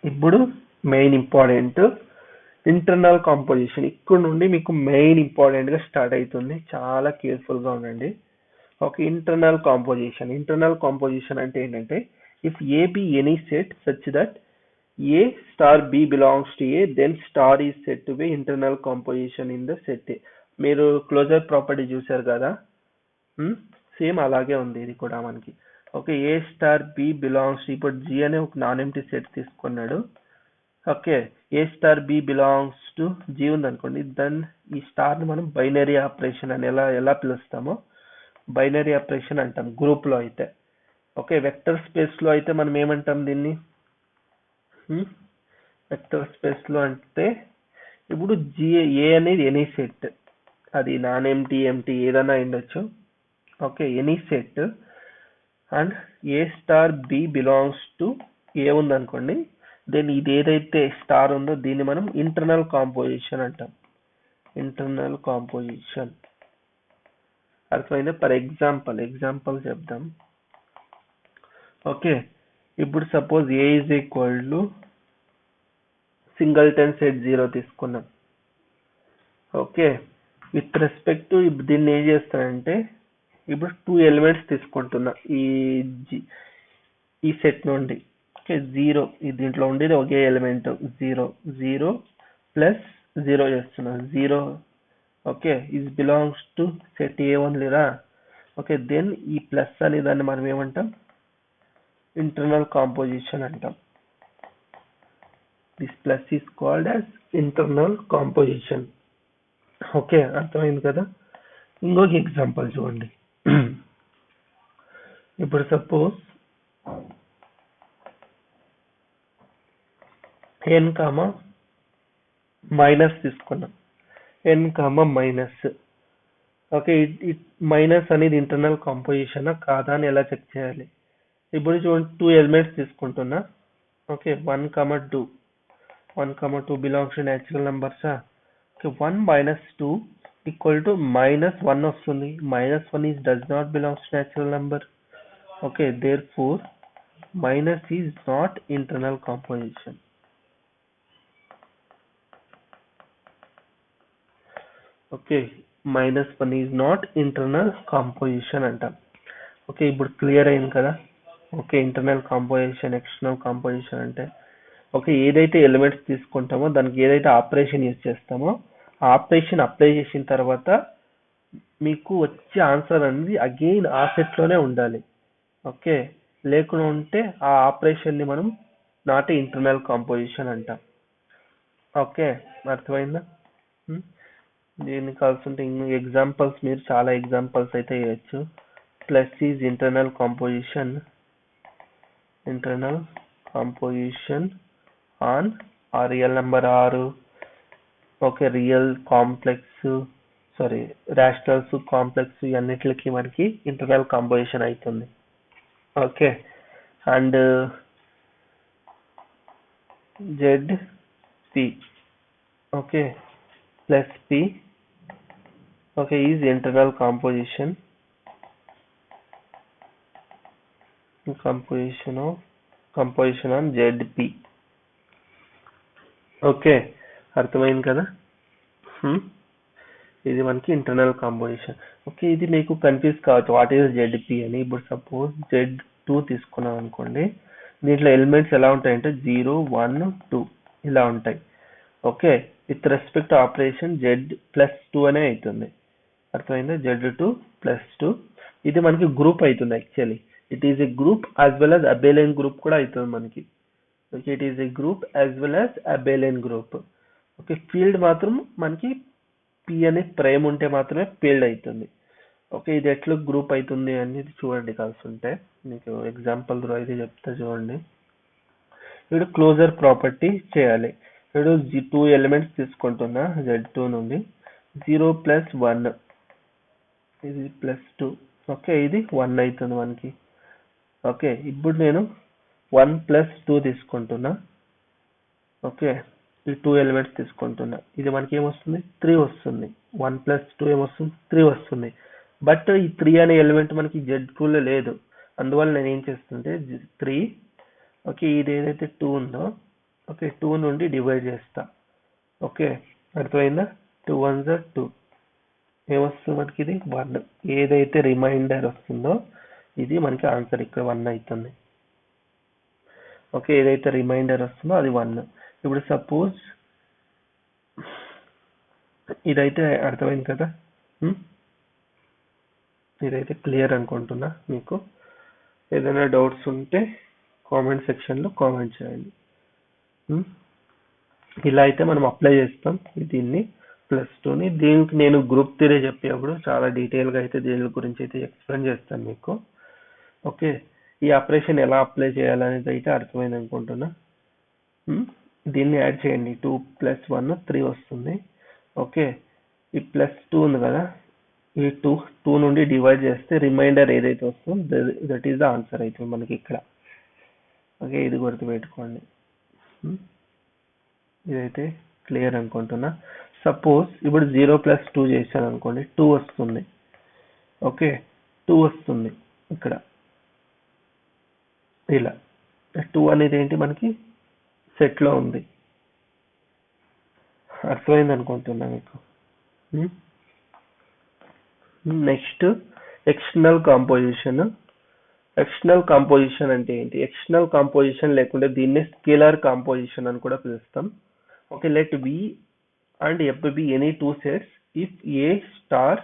ఇప్పుడు మెయిన్ ఇంపార్టెంట్ ఇంటర్నల్ కాంపోజిషన్. ఇక్కడ నుండి మీకు మెయిన్ ఇంపార్టెంట్ గా స్టార్ట్ అవుతుంది. చాలా కేర్ఫుల్ గా ఉండండి. ఓకే, ఇంటర్నల్ కాంపోజిషన్ అంటే ఏంటంటే, if A B any set such that A star B belongs to A, then star is set to be internal composition in the set A. మీరు క్లోజర్ ప్రాపర్టీ చూసారు కదా, సేమ్ అలాగే ఉంది ఇది కూడా మనకి. Okay, a star B belongs, ఇప్పుడు జి అనే ఒక నాన్ ఎంప్టీ సెట్ తీసుకున్నాడు. Okay, a star B belongs to G ఉంది అనుకోండి, దెన్ ఈ స్టార్ ని మనం బైనరీ ఆపరేషన్ అని ఎలా పిలుస్తామో బైనరీ ఆపరేషన్ అంటాం గ్రూప్ లో అయితే. ఓకే, వెక్టర్ స్పేస్ లో అయితే మనం ఏమంటాం దీన్ని? వెక్టర్ స్పేస్ లో అంటే ఇప్పుడు ఏ అనేది ఎనీ సెట్, అది నాన్ ఎంటీ ఏదైనా ఉండొచ్చు. Okay, any set and A star B belongs to A ఉంది అనుకోండి, దెన్ ఇది ఏదైతే స్టార్ ఉందో దీన్ని మనం ఇంటర్నల్ కాంపోజిషన్ అంటాం. ఇంటర్నల్ కాంపోజిషన్ అర్థమైందా? ఫర్ ఎగ్జాంపుల్ చెప్దాం. ఓకే, ఇప్పుడు suppose A is equal to singleton set 0 తీసుకున్నాం. ఓకే, విత్ రెస్పెక్ట్ టు దీన్ని ఏం చేస్తానంటే, ఇప్పుడు 2 ఎలిమెంట్స్ తీసుకుంటున్నా ఈ సెట్ నుండి. ఓకే, 0 దీంట్లో ఉండేది ఒకే ఎలిమెంట్ 0 ప్లస్ 0 చేస్తున్నా. 0 okay is belongs to set A only రా. ఓకే, దెన్ ఈ ప్లస్ అనే దాన్ని మనం ఏమంటాం? ఇంటర్నల్ కాంపోజిషన్ అంటాం. This plus is called as internal composition. Okay, అర్థమైంది కదా? ఇంకొక ఎగ్జాంపుల్ చూడండి. ఇప్పుడు సపోజ్ ఎన్ కామా మైనస్ తీసుకున్నాం, ఎన్ కామా మైనస్. ఓకే, మైనస్ అనేది ఇంటర్నల్ కాంపోజిషన్ కాదా అని ఎలా చెక్ చేయాలి? ఇప్పుడు చూడండి, 2 ఎలిమెంట్స్ తీసుకుంటున్నా. ఓకే, 1, 2. 1, 2 బిలాంగ్స్ టు న్యాచురల్ నెంబర్సా? ఓకే, 1 minus 2 ఈక్వల్ టు -1 వస్తుంది. -1 is does not belongs to natural number. Okay, therefore minus is not internal composition. Okay, -1 is not internal composition అంటాం. ఓకే, ఇప్పుడు క్లియర్ అయింది కదా? Okay, internal composition, external composition అంటే ఓకే, ఏదైతే ఎలిమెంట్స్ తీసుకుంటామో దానికి ఏదైతే ఆపరేషన్ యూజ్ చేస్తామో ఆ ఆపరేషన్ అప్లై చేసిన తర్వాత మీకు వచ్చే ఆన్సర్ అనేది అగైన్ ఆ సెట్లోనే ఉండాలి. ఓకే, లేకుండా ఉంటే ఆ ఆపరేషన్ని మనం నాట్ ఇంటర్నల్ కాంపోజిషన్ అంటాం. ఓకే, అర్థమైందా? దీన్ని కావాల్సింటే ఎగ్జాంపుల్స్ మీరు చాలా ఎగ్జాంపుల్స్ అయితే వేయచ్చు. Plus is internal composition on ఆ real number R. Okay, real complex rationals complex అన్నిటికి మనకి ఇంటర్నల్ కాంపోజిషన్ అవుతుంది. Okay, and Z P okay plus P okay is internal composition on Z P. Okay, అర్థమైంది కదా? ఇది మనకి ఇంటర్నల్ కాంపోజిషన్. ఓకే, ఇది మీకు కన్ఫ్యూజ్ కావచ్చు వాట్ ఈస్ జెడ్పి అని. ఇప్పుడు సపోజ్ Z2 తీసుకున్నాం అనుకోండి, దీంట్లో ఎలిమెంట్స్ ఎలా ఉంటాయంటే 0, 1, 2 ఇలా ఉంటాయి. Okay, with respect operation Z+2 అనే అవుతుంది. అర్థమైందా? Z2+2 ఇది మనకి గ్రూప్ అవుతుంది. Actually it is a group as well as అబేలియన్ group కూడా అవుతుంది మనకి. Okay, it is a group as well as అబేలియన్ group. Okay, field మాత్రం మనకి పి అనే ప్రైమ్ ఉంటే మాత్రమే ఫీల్డ్ అవుతుంది. ఓకే, ఇది ఎట్లా గ్రూప్ అవుతుంది అనేది చూడండి కాల్సుంటే. మీకు ఎగ్జాంపుల్ అయితే చెప్తా చూడండి. ఇప్పుడు క్లోజర్ ప్రాపర్టీ చేయాలి. ఇప్పుడు 2 ఎలిమెంట్స్ తీసుకుంటున్నా Z2 నుండి. 0+1 ఇది +2. ఓకే, ఇది 1 అవుతుంది మనకి. ఓకే, ఇప్పుడు నేను 1+2 తీసుకుంటున్నా. ఓకే, ఈ 2 ఎలిమెంట్స్ తీసుకుంటున్నా. ఇది మనకి ఏమొస్తుంది? 3 వస్తుంది. 1+2 ఏమొస్తుంది? 3 వస్తుంది. బట్ ఈ 3 అనే ఎలిమెంట్ మనకి Z2లో లేదు. అందువల్ల నేను ఏం చేస్తుంటే 3 ఓకే ఇది ఏదైతే 2 ఉందో ఓకే 2 నుండి డివైడ్ చేస్తా. ఓకే, అర్థమైందా? 2 1s are 2 ఏమొస్తుంది మనకి? ఇది 1. ఏదైతే రిమైండర్ వస్తుందో ఇది మనకి ఆన్సర్ ఇక్కడ 1 అవుతుంది. ఓకే, ఏదైతే రిమైండర్ వస్తుందో అది 1. ఇప్పుడు సపోజ్ ఇదైతే అర్థమైంది కదా? ఇదైతే క్లియర్ అనుకుంటున్నా. మీకు ఏదైనా డౌట్స్ ఉంటే కామెంట్ సెక్షన్లో కామెంట్ చేయండి. ఇలా అయితే మనం అప్లై చేస్తాం దీన్ని +2ని. దీనికి నేను గ్రూప్ థియరీ చెప్పేటప్పుడు చాలా డీటెయిల్గా అయితే దీని గురించి అయితే ఎక్స్ప్లెయిన్ చేస్తాను మీకు. ఓకే, ఈ ఆపరేషన్ ఎలా అప్లై చేయాలనేది అయితే అర్థమైంది అనుకుంటున్నా. దీన్ని యాడ్ చేయండి. 2 + 1 3 వస్తుంది. ఓకే, ఈ +2 ఉంది కదా, ఈ 2 నుండి డివైడ్ చేస్తే రిమైండర్ ఏదైతే వస్తుందో దట్ ఈస్ ద ఆన్సర్ అవుతుంది మనకి ఇక్కడ. ఓకే, ఇది గుర్తుపెట్టుకోండి. ఇదైతే క్లియర్ అనుకుంటున్నా. సపోజ్ ఇప్పుడు 0+2 చేశాను అనుకోండి, 2 వస్తుంది. ఓకే, 2 వస్తుంది ఇక్కడ ఇలా. 2 అనేది ఏంటి మనకి సెట్లో ఉంది. అర్థమైంది అనుకుంటున్నా మీకు. Next external composition. External composition అంటే ఏంటి? ఎక్స్టర్నల్ కాంపోజిషన్ లేకుంటే దీన్ని స్కేలార్ కాంపోజిషన్ అని కూడా పిలుస్తాం. Okay, let V and F be any two sets if A star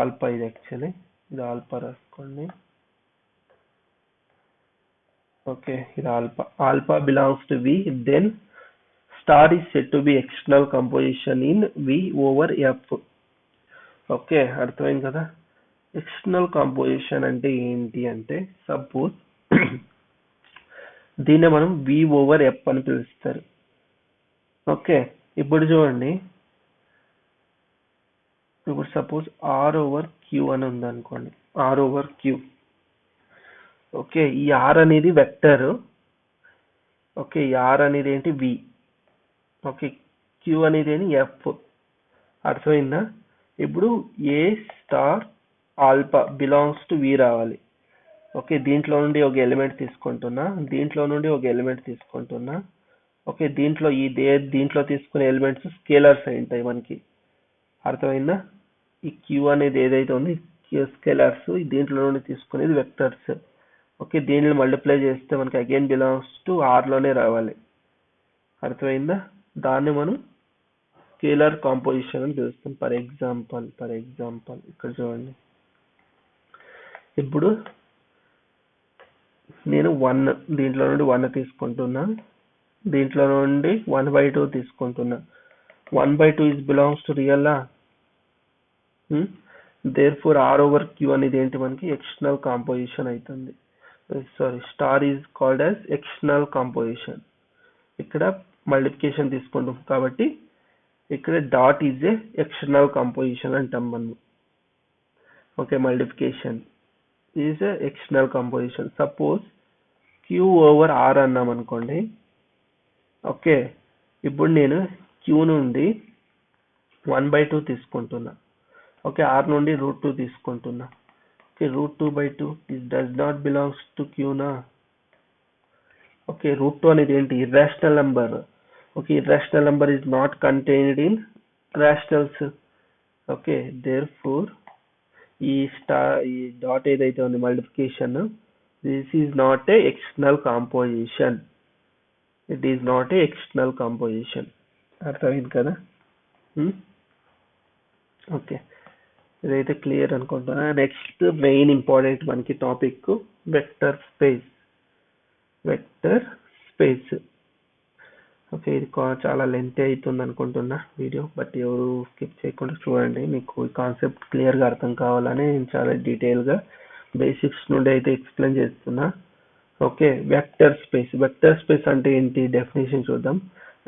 alpha ఇది యాక్చువల్లీ ఇది ఆల్ఫా రాసుకోండి. ఓకే, ఇది alpha belongs to V, then star is said to be external composition in V over F. Okay, అర్థమైంది కదా? ఎక్స్టర్నల్ కాంపోజిషన్ అంటే ఏంటి అంటే సపోజ్ దీన్నే మనం వి ఓవర్ ఎఫ్ అని పిలుస్తారు. ఓకే, ఇప్పుడు చూడండి, ఇప్పుడు సపోజ్ ఆర్ ఓవర్ క్యూ అని ఉంది అనుకోండి, ఆర్ ఓవర్ క్యూ. ఓకే, ఈ ఆర్ అనేది వెక్టర్. ఓకే, ఈ ఆర్ అనేది ఏంటి, వి. ఓకే, క్యూ అనేది ఏంటి, ఎఫ్. అర్థమైందా? ఇప్పుడు ఏ స్టార్ ఆల్ఫా బిలాంగ్స్ టు వి రావాలి. ఓకే, దీంట్లో నుండి ఒక ఎలిమెంట్ తీసుకుంటున్నా, దీంట్లో నుండి ఒక ఎలిమెంట్ తీసుకుంటున్నా. ఓకే, దీంట్లో తీసుకునే ఎలిమెంట్స్ స్కేలర్స్ అయి ఉంటాయి మనకి. అర్థమైందా? ఈ క్యూ అనేది ఏదైతే ఉంది స్కేలర్స్, దీంట్లో నుండి తీసుకునేది వెక్టర్స్. ఓకే, దీనిని మల్టిప్లై చేస్తే మనకి అగైన్ బిలాంగ్స్ టు ఆర్ లోనే రావాలి. అర్థమైందా? దాన్ని మనం స్కేలర్ కాంపోజిషన్ అని పిలుస్తాం. ఫర్ ఎగ్జాంపుల్ ఇక్కడ చూడండి, ఇప్పుడు నేను దీంట్లో నుండి 1 తీసుకుంటున్నా, దీంట్లో నుండి 1/2 తీసుకుంటున్నా. 1/2 is belongs to real. Therefore R over Q అనేది ఏంటి, మనకి ఎక్స్టర్నల్ కాంపోజిషన్ అవుతుంది. Sorry, star is called as external composition. ఇక్కడ మల్టిప్లికేషన్ తీసుకుంటాం కాబట్టి ఇక్కడ dot is a external composition అంటాం మనం. Okay, multiplication is a external composition. Suppose Q over R అన్నాం అనుకోండి. ఓకే, ఇప్పుడు నేను క్యూ నుండి 1/2 తీసుకుంటున్నా. ఓకే, ఆర్ నుండి √2 తీసుకుంటున్నా. Okay, √2/2 this does not belongs to Q నా. ఓకే, √2 అనేది ఏంటి, irrational number. Okay, irrational number is not contained in rationals. Okay, therefore ఈ డాట్ ఏదైతే ఉంది multiplication, this is not a external composition. It is not a external composition. అర్థమైంది కదా? ఓకే, ఇదైతే క్లియర్ అనుకుంటున్నా. నెక్స్ట్ మెయిన్ ఇంపార్టెంట్ మనకి టాపిక్ వెక్టర్ స్పేస్. ఓకే, ఇది చాలా లెంత్ అవుతుంది అనుకుంటున్నా వీడియో, బట్ ఎవరు స్కిప్ చేయకుండా చూడండి. మీకు ఈ కాన్సెప్ట్ క్లియర్గా అర్థం కావాలని నేను చాలా డీటెయిల్గా బేసిక్స్ నుండి అయితే ఎక్స్ప్లెయిన్ చేస్తున్నా. ఓకే, వెక్టర్ స్పేస్ అంటే ఏంటి, డెఫినేషన్ చూద్దాం.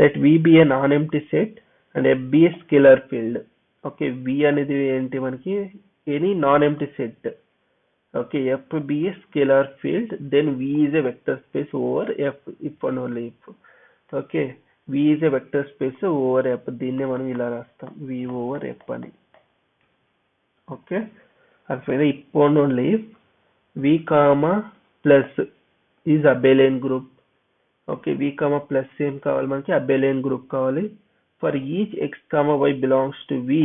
Let V be a non empty set and F be a scalar field. Okay, V అనేది ఏంటి మనకి, any non empty set. Okay, F be a scalar field, then V is a vector space over F, if and only if. Okay, V is a vector space over F. దీన్నే మనం ఇలా రాస్తాం, వి ఓవర్ ఎఫ్ అని. ఓకే, అర్థమైందా? If and only if V comma plus is abelian group. Okay, V comma plus ఏం కావాలి మనకి, అబెలియన్ గ్రూప్ కావాలి. For each x comma y belongs to V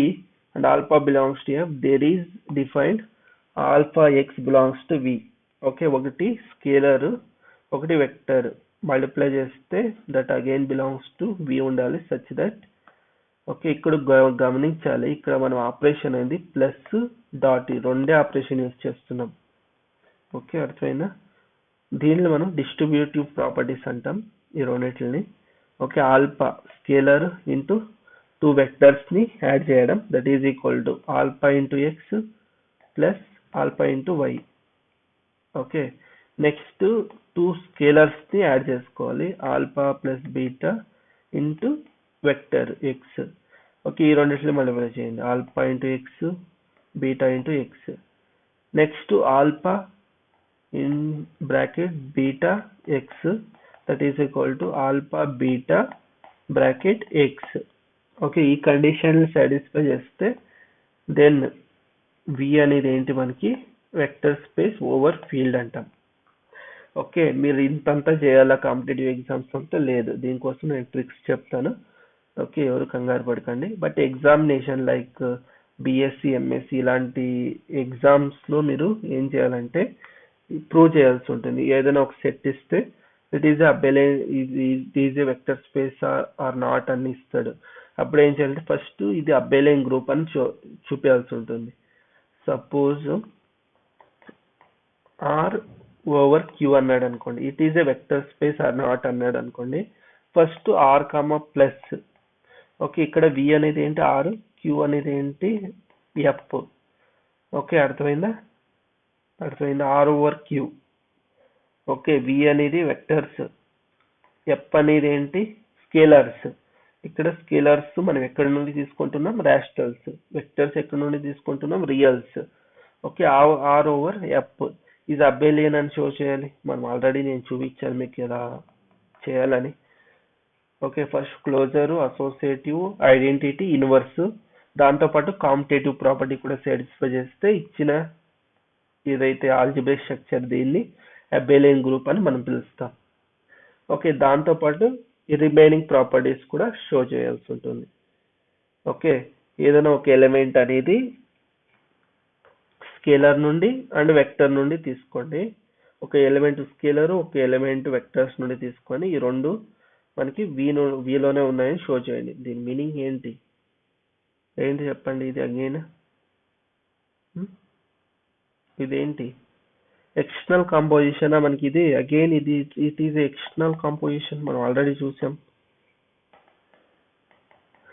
and alpha belongs to F, there is defined alpha x belongs to V. Okay, ఒకటి స్కేలర్, ఒకటి వెక్టర్. మల్టిప్లై చేస్తే that again belongs to V ఉండాలి, సచ్ దట్. ఓకే, ఇక్కడ గమనించాలి, ఇక్కడ మనం ఆపరేషన్ అయింది ప్లస్ డాట్, రెండే ఆపరేషన్ యూజ్ చేస్తున్నాం. ఓకే, అర్థమైందా? దీనిలో మనం డిస్ట్రిబ్యూటివ్ ప్రాపర్టీస్ అంటాం ఈ రెండింటిని. Okay, alpha scalar into 2 vectors ని యాడ్ చేయడం, that is equal to alpha into x plus alpha into y. Okay, next 2 scalars ని యాడ్ చేసుకోవాలి, alpha plus beta into vector x. Okay, ఈ రెండింటిని మల్టిప్లై చేయండి, alpha into x, beta into x. Next alpha in bracket beta x, that is equal to alpha beta bracket x. Okay, ఈ కండిషన్ సాటిస్ఫై చేస్తే దెన్ వి అనేది ఏంటి మనకి, వెక్టర్ స్పేస్ ఓవర్ ఫీల్డ్ అంటాం. ఓకే, మీరు ఇంతంతా చేయాలా కాంపిటేటివ్ ఎగ్జామ్స్ అంతా లేదు, దీనికోసం నేను ట్రిక్స్ చెప్తాను. ఓకే, ఎవరు కంగారు పడకండి. But examination like BSc, MSc ఇలాంటి ఎగ్జామ్స్లో మీరు ఏం చేయాలంటే ప్రూవ్ చేయాల్సి ఉంటుంది. ఏదైనా ఒక సెట్ ఇస్తే it is a vector space or not అని ఇస్తాడు. అప్పుడు ఏం చేయాలంటే ఫస్ట్ ఇది అబెలియన్ గ్రూప్ అని చూపించాల్సి ఉంటుంది. సపోజ్ ఆర్ ఓవర్ క్యూ అన్నాడు అనుకోండి, it is a vector space or not అన్నాడు అనుకోండి, first R comma plus. Okay, ఇక్కడ వి అనేది ఏంటి, ఆర్, క్యూ అనేది ఏంటి, ఎఫ్. ఓకే, అర్థమైందా? R over Q. Okay, V అనేది వెక్టర్స్, ఎఫ్ అనేది ఏంటి స్కేలర్స్. ఇక్కడ స్కేలర్స్ మనం ఎక్కడి నుండి తీసుకుంటున్నాం రాషనల్స్, వెక్టర్స్ ఎక్కడి నుండి తీసుకుంటున్నాం రియల్స్. ఓకే, ఆర్ ఓవర్ ఎఫ్ ఇది అబేలియన్ అని షో చేయాలి. మనం ఆల్రెడీ నేను చూపించాను మీకు ఎలా చేయాలని. Okay, first closure, associative, identity, inverse, దాంతోపాటు కాంపిటేటివ్ ప్రాపర్టీ కూడా సాటిస్ఫై చేస్తే ఇచ్చిన ఏదైతే ఆల్జిబ్రిక్ స్ట్రక్చర్ దీన్ని అబేలియన్ గ్రూప్ అని మనం పిలుస్తాం. ఓకే, దాంతోపాటు ఈ రిమైనింగ్ ప్రాపర్టీస్ కూడా షో చేయాల్సి ఉంటుంది. ఓకే, ఏదైనా ఒక ఎలిమెంట్ అనేది స్కేలర్ నుండి అండ్ వెక్టర్ నుండి తీసుకోండి. ఒక ఎలిమెంట్ స్కేలర్, ఒక ఎలిమెంట్ వెక్టర్స్ నుండి తీసుకొని ఈ రెండు మనకి వీలోనే ఉన్నాయని షో చేయండి. దీని మీనింగ్ ఏంటి చెప్పండి. ఇది అగైన్ ఇదేంటి ఎక్స్టర్నల్ కాంపోజిషన్ మనకి ఇది అగైన్ ఇది ఇట్ ఈస్ ఎక్స్టర్నల్ కాంపోజిషన్ మనం ఆల్రెడీ చూసాం.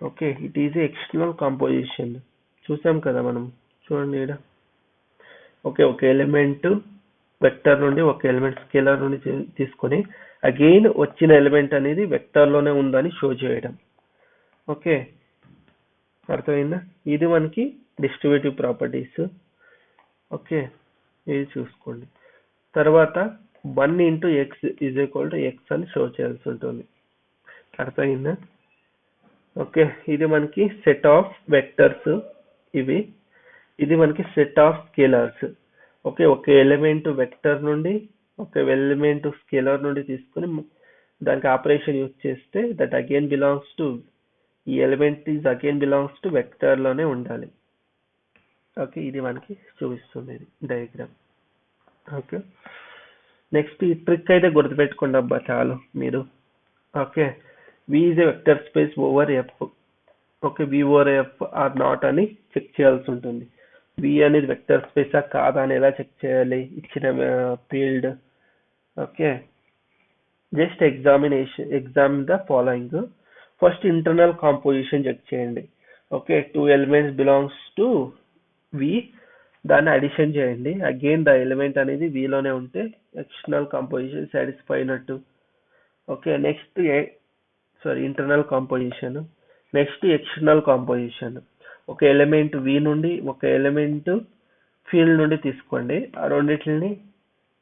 Okay, it is external composition చూసాం కదా మనం. చూడండి ఇక్కడ ఓకే, ఒక ఎలిమెంట్ వెక్టర్ నుండి ఒక ఎలిమెంట్ స్కేలర్ నుండి తీసుకొని అగైన్ వచ్చిన ఎలిమెంట్ అనేది వెక్టర్ లోనే ఉందని షో చేయడం. ఓకే, అర్థమైందా? ఇది మనకి డిస్ట్రిబ్యూటివ్ ప్రాపర్టీస్. ఓకే, ఇది చూసుకోండి. తర్వాత 1 into x is equal to x అని షో చేయాల్సి ఉంటుంది. అర్థమైందా? ఓకే, ఇది మనకి సెట్ ఆఫ్ వెక్టర్స్ ఇవి, ఇది మనకి సెట్ ఆఫ్ స్కేలర్స్. ఓకే, ఒక ఎలిమెంట్ వెక్టర్ నుండి ఒక ఎలిమెంట్ స్కేలర్ నుండి తీసుకొని దానికి ఆపరేషన్ యూజ్ చేస్తే దట్ అగైన్ బిలాంగ్స్ టు ఈ element is again belongs to vector లోనే ఉండాలి. ఓకే, ఇది మనకి చూపిస్తుంది డయాగ్రామ్. ఓకే, నెక్స్ట్ ఈ ట్రిక్ అయితే గుర్తుపెట్టుకోండి అబ్బా చాలు మీరు. Okay, V is a vector space over F. Okay, V over F or not అని చెక్ చేయాల్సి ఉంటుంది. వి అనేది వెక్టర్ స్పేసా కాదా అని ఎలా చెక్ చేయాలి ఇచ్చిన field. Okay, just examine the following. First internal composition check చేయండి. Okay, 2 elements belongs to V, దాన్ని అడిషన్ చేయండి. అగైన్ ద ఎలిమెంట్ అనేది V లోనే ఉంటే ఎక్స్టర్నల్ కాంపోజిషన్ సాటిస్ఫై అయినట్టు. Okay, next internal composition. Next external composition. ఒక ఎలిమెంట్ V నుండి ఒక ఎలిమెంట్ ఫీల్డ్ నుండి తీసుకోండి, ఆ రెండింటిని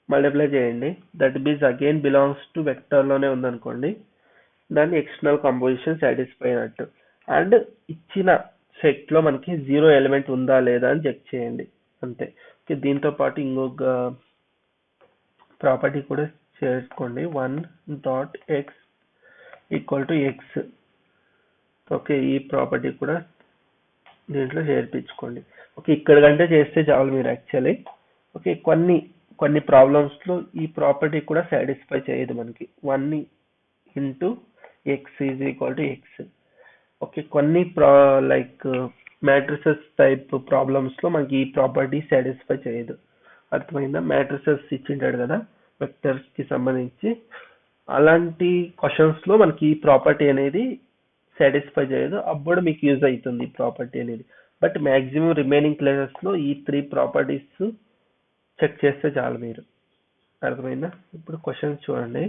మల్టిప్లై చేయండి. That means again belongs to vector లోనే ఉందనుకోండి, దాన్ని ఎక్స్టర్నల్ కాంపోజిషన్ సాటిస్ఫై అయినట్టు. అండ్ ఇచ్చిన సెట్ లో మనకి 0 ఎలిమెంట్ ఉందా లేదా అని చెక్ చేయండి అంతే. ఓకే, దీంతో పాటు ఇంకొక ప్రాపర్టీ కూడా చేసుకోండి, 1.x equal to X. Okay, ఈ ప్రాపర్టీ కూడా దీంట్లో చేర్పించుకోండి. ఓకే, ఇక్కడ కంటే చేస్తే చాలు మీరు యాక్చువల్లీ. ఓకే, కొన్ని ప్రాబ్లమ్స్ లో ఈ ప్రాపర్టీ కూడా సాటిస్ఫై చేయదు మనకి. 1 into x is equal to X. Okay, కొన్ని లైక్ మ్యాట్రిసెస్ టైప్ ప్రాబ్లమ్స్ లో మనకి ఈ ప్రాపర్టీ సాటిస్ఫై చేయదు. అర్థమైందా? మ్యాట్రిసెస్ ఇచ్చింటాడు కదా వెక్టర్స్ కి సంబంధించి, అలాంటి క్వశ్చన్స్ లో మనకి ఈ ప్రాపర్టీ అనేది సాటిస్ఫై చేయదు. అప్పుడు మీకు యూజ్ అవుతుంది ఈ ప్రాపర్టీ అనేది. బట్ మాక్సిమం రిమైనింగ్ ప్లేసెస్ లో ఈ 3 ప్రాపర్టీస్ చెక్ చేస్తే చాలు మీరు. అర్థమైందా? ఇప్పుడు క్వశ్చన్స్ చూడండి.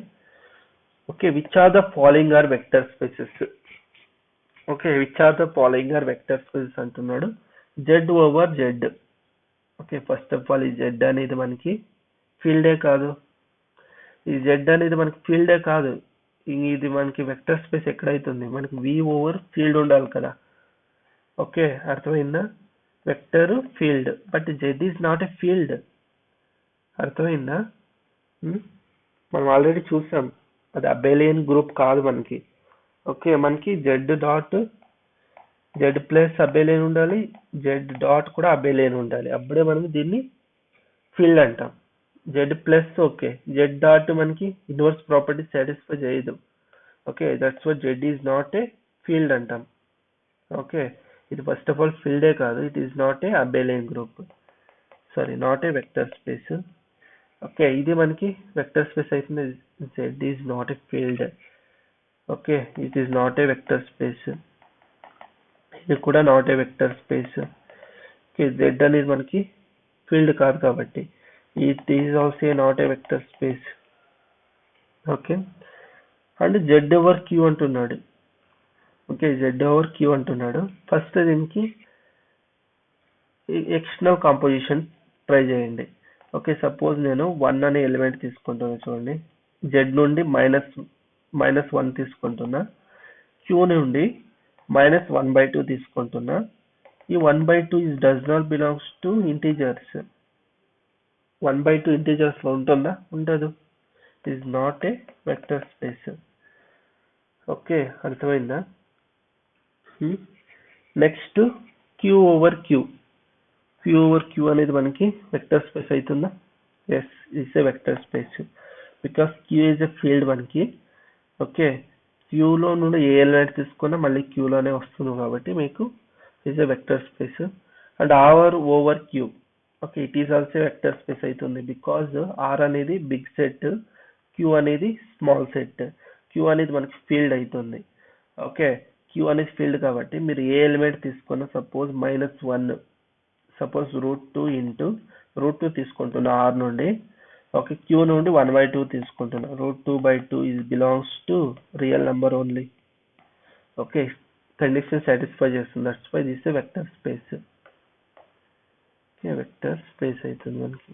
Okay, which are the following are vector spaces. Okay, which are the following are vector spaces అంటున్నాడు. Z over Z. Okay, first of all ఈ జెడ్ అనేది మనకి ఫీల్డే కాదు. ఈ జెడ్ అనేది మనకి ఫీల్డే కాదు. ఇది మనకి వెక్టర్ స్పేస్ ఎక్కడైతుంది, మనకి వి ఓవర్ ఫీల్డ్ ఉండాలి కదా. ఓకే, అర్థమైందా? Vector field, but Z is not a field. అర్థమైందా? మనం ఆల్రెడీ చూసాం, అది అబేలియన్ గ్రూప్ కాదు మనకి. ఓకే, మనకి జెడ్ ప్లస్ అబేలియన్ ఉండాలి, జెడ్ డాట్ కూడా అబేలియన్ ఉండాలి, అప్పుడే మనం దీన్ని ఫీల్డ్ అంటాం. Z plus okay, Z dot మనకి ఇన్వర్స్ ప్రాపర్టీ సాటిస్ఫై చేయదు. Okay, that's what Z is not A field అంటాం. ఓకే, ఇది ఫస్ట్ ఆఫ్ ఆల్ ఫీల్డే కాదు, it is not A అబేలియన్ group, not a vector space. Okay, ఇది మనకి వెక్టర్ స్పేస్ అయితే Z is not A field. Okay, it is not a vector space, ఇది కూడా not a vector space. Okay, Z అనేది మనకి ఫీల్డ్ కాదు కాబట్టి it is also not a vector space. Okay, and Z over Q అంటున్నాడు. ఓకే, జెడ్ ఓవర్ క్యూ అంటున్నాడు. ఫస్ట్ దీనికి ఎక్స్టర్నల్ కాంపోజిషన్ ట్రై చేయండి. ఓకే, సపోజ్ నేను 1 అనే ఎలిమెంట్ తీసుకుంటున్నా. చూడండి, జెడ్ నుండి మైనస్ 1 తీసుకుంటున్నా, క్యూ నుండి -1/2 తీసుకుంటున్నా. ఈ 1/2 does not belongs to integers. 1/2 integers లో ఉంటుందా? ఉండదు. It is not a vector space. Okay, అర్థమైందా? Next Q over Q. Q over Q అనేది మనకి వెక్టర్ స్పేస్ అవుతుందా? Yes, it's a vector space because Q is a field మనకి. ఓకే, క్యూలో నుండి ఏ ఎలిమెంట్ తీసుకున్నా మళ్ళీ క్యూలోనే వస్తుంది కాబట్టి మీకు is a vector space. And R over Q. Okay, it is also vector space అవుతుంది బికాజ్ ఆర్ అనేది బిగ్ సెట్, క్యూ అనేది స్మాల్ సెట్. క్యూ అనేది మనకి ఫీల్డ్ అవుతుంది. ఓకే, క్యూ అనేది ఫీల్డ్ కాబట్టి మీరు ఏ ఎలిమెంట్ తీసుకున్నా, సపోజ్ -1, సపోజ్ √2 ఇంటూ √2 తీసుకుంటున్నా ఆర్ నుండి. ఓకే, క్యూ నుండి 1/2 తీసుకుంటున్నా. √2/2 is belongs to real number only. Okay, condition satisfy చేస్తుంది. That's why this a vector space. Okay, vector space అవుతుంది మనకి.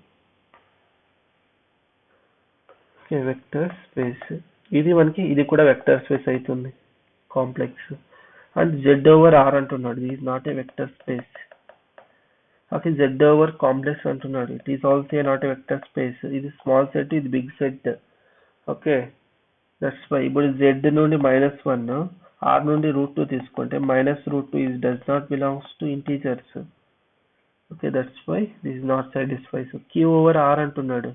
ఓకే, వెక్టర్ స్పేస్ ఇది మనకి, ఇది కూడా వెక్టర్ స్పేస్ అవుతుంది, complex. And Z over R అంటున్నాడు, ఇది not a vector space. Okay, Z over complex అంటున్నాడు, it is also not a vector space. ఇది స్మాల్ సెట్, ఇది big set. Okay, that's why ఇప్పుడు జెడ్ నుండి -1, ఆర్ నుండి √2 తీసుకుంటే -√2 is does not belongs to integers. Okay, that's why this is not satisfies. Q over R అంటున్నాడు.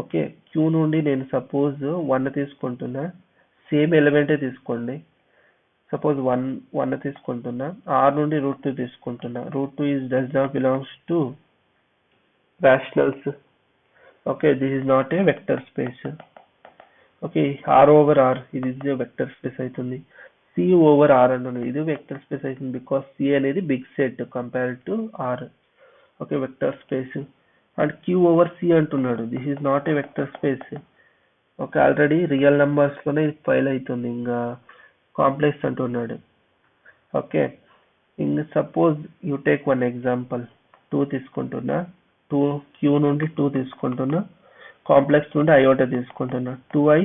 ఓకే, క్యూ నుండి నేను సపోజ్ 1 తీసుకుంటున్నా, సేమ్ ఎలిమెంటే తీసుకోండి. సపోజ్ 1 తీసుకుంటున్నా, ఆర్ నుండి √2 తీసుకుంటున్నా. √2 is does not belongs to rationals. Okay, this is not a vector space. Okay, R over R ఇది వెక్టర్ స్పేస్ అవుతుంది. సి ఓవర్ ఆర్ అంటున్నాడు, ఇది వెక్టర్ స్పేస్ అవుతుంది బికాస్ సి అనేది big set compare to R. Okay, vector space. And Q over C అంటున్నాడు, this is not a vector space. Okay, already real numbers లోనే ఫైల్ అవుతుంది, ఇంకా కాంప్లెక్స్ అంటున్నాడు. ఓకే, ఇంక suppose you take one example. 2 తీసుకుంటున్నా, 2 క్యూ నుండి 2 తీసుకుంటున్నా, కాంప్లెక్స్ నుండి ఐఓటా తీసుకుంటున్నా. 2i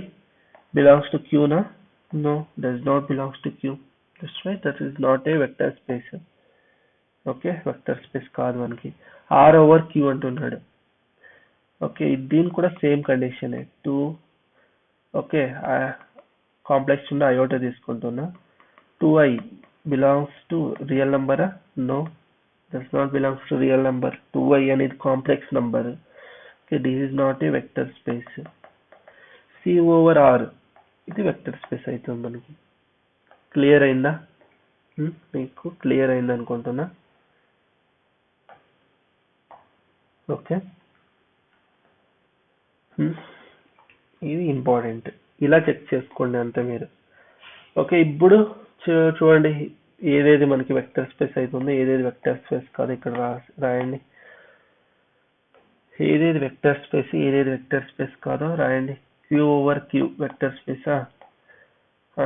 belongs to Q na? No, does not belongs to Q. That's right, that is not a vector space. Okay, vector space కాదు మనకి. ఆర్ ఓవర్ క్యూ అంటున్నాడు. ఓకే, దీని కూడా సేమ్ కండిషన్. 2 ఓకే, కాంప్లెక్స్ నుండి ఐఓటా తీసుకుంటున్నా. 2i belongs to రియల్ నెంబరా? No, does not belongs to real number. 2i అనేది complex number. Okay, this is not a vector space. C over R ఇది వెక్టర్ స్పేస్ అవుతుంది మనకి. క్లియర్ అయిందా? మీకు క్లియర్ అయింది అనుకుంటున్నా. ఓకే, ఇది ఇంపార్టెంట్, ఇలా చెక్ చేసుకోండి అంతే మీరు. ఓకే, ఇప్పుడు చూడండి ఏదేది మనకి వెక్టర్ స్పేస్ అవుతుందో, ఏదేది వెక్టర్ స్పేస్ కాదు ఇక్కడ రాయండి. ఏదేది వెక్టర్ స్పేస్, ఏదేది వెక్టర్ స్పేస్ కాదో రాయండి. క్యూ ఓవర్ క్యూ వెక్టర్ స్పేసా?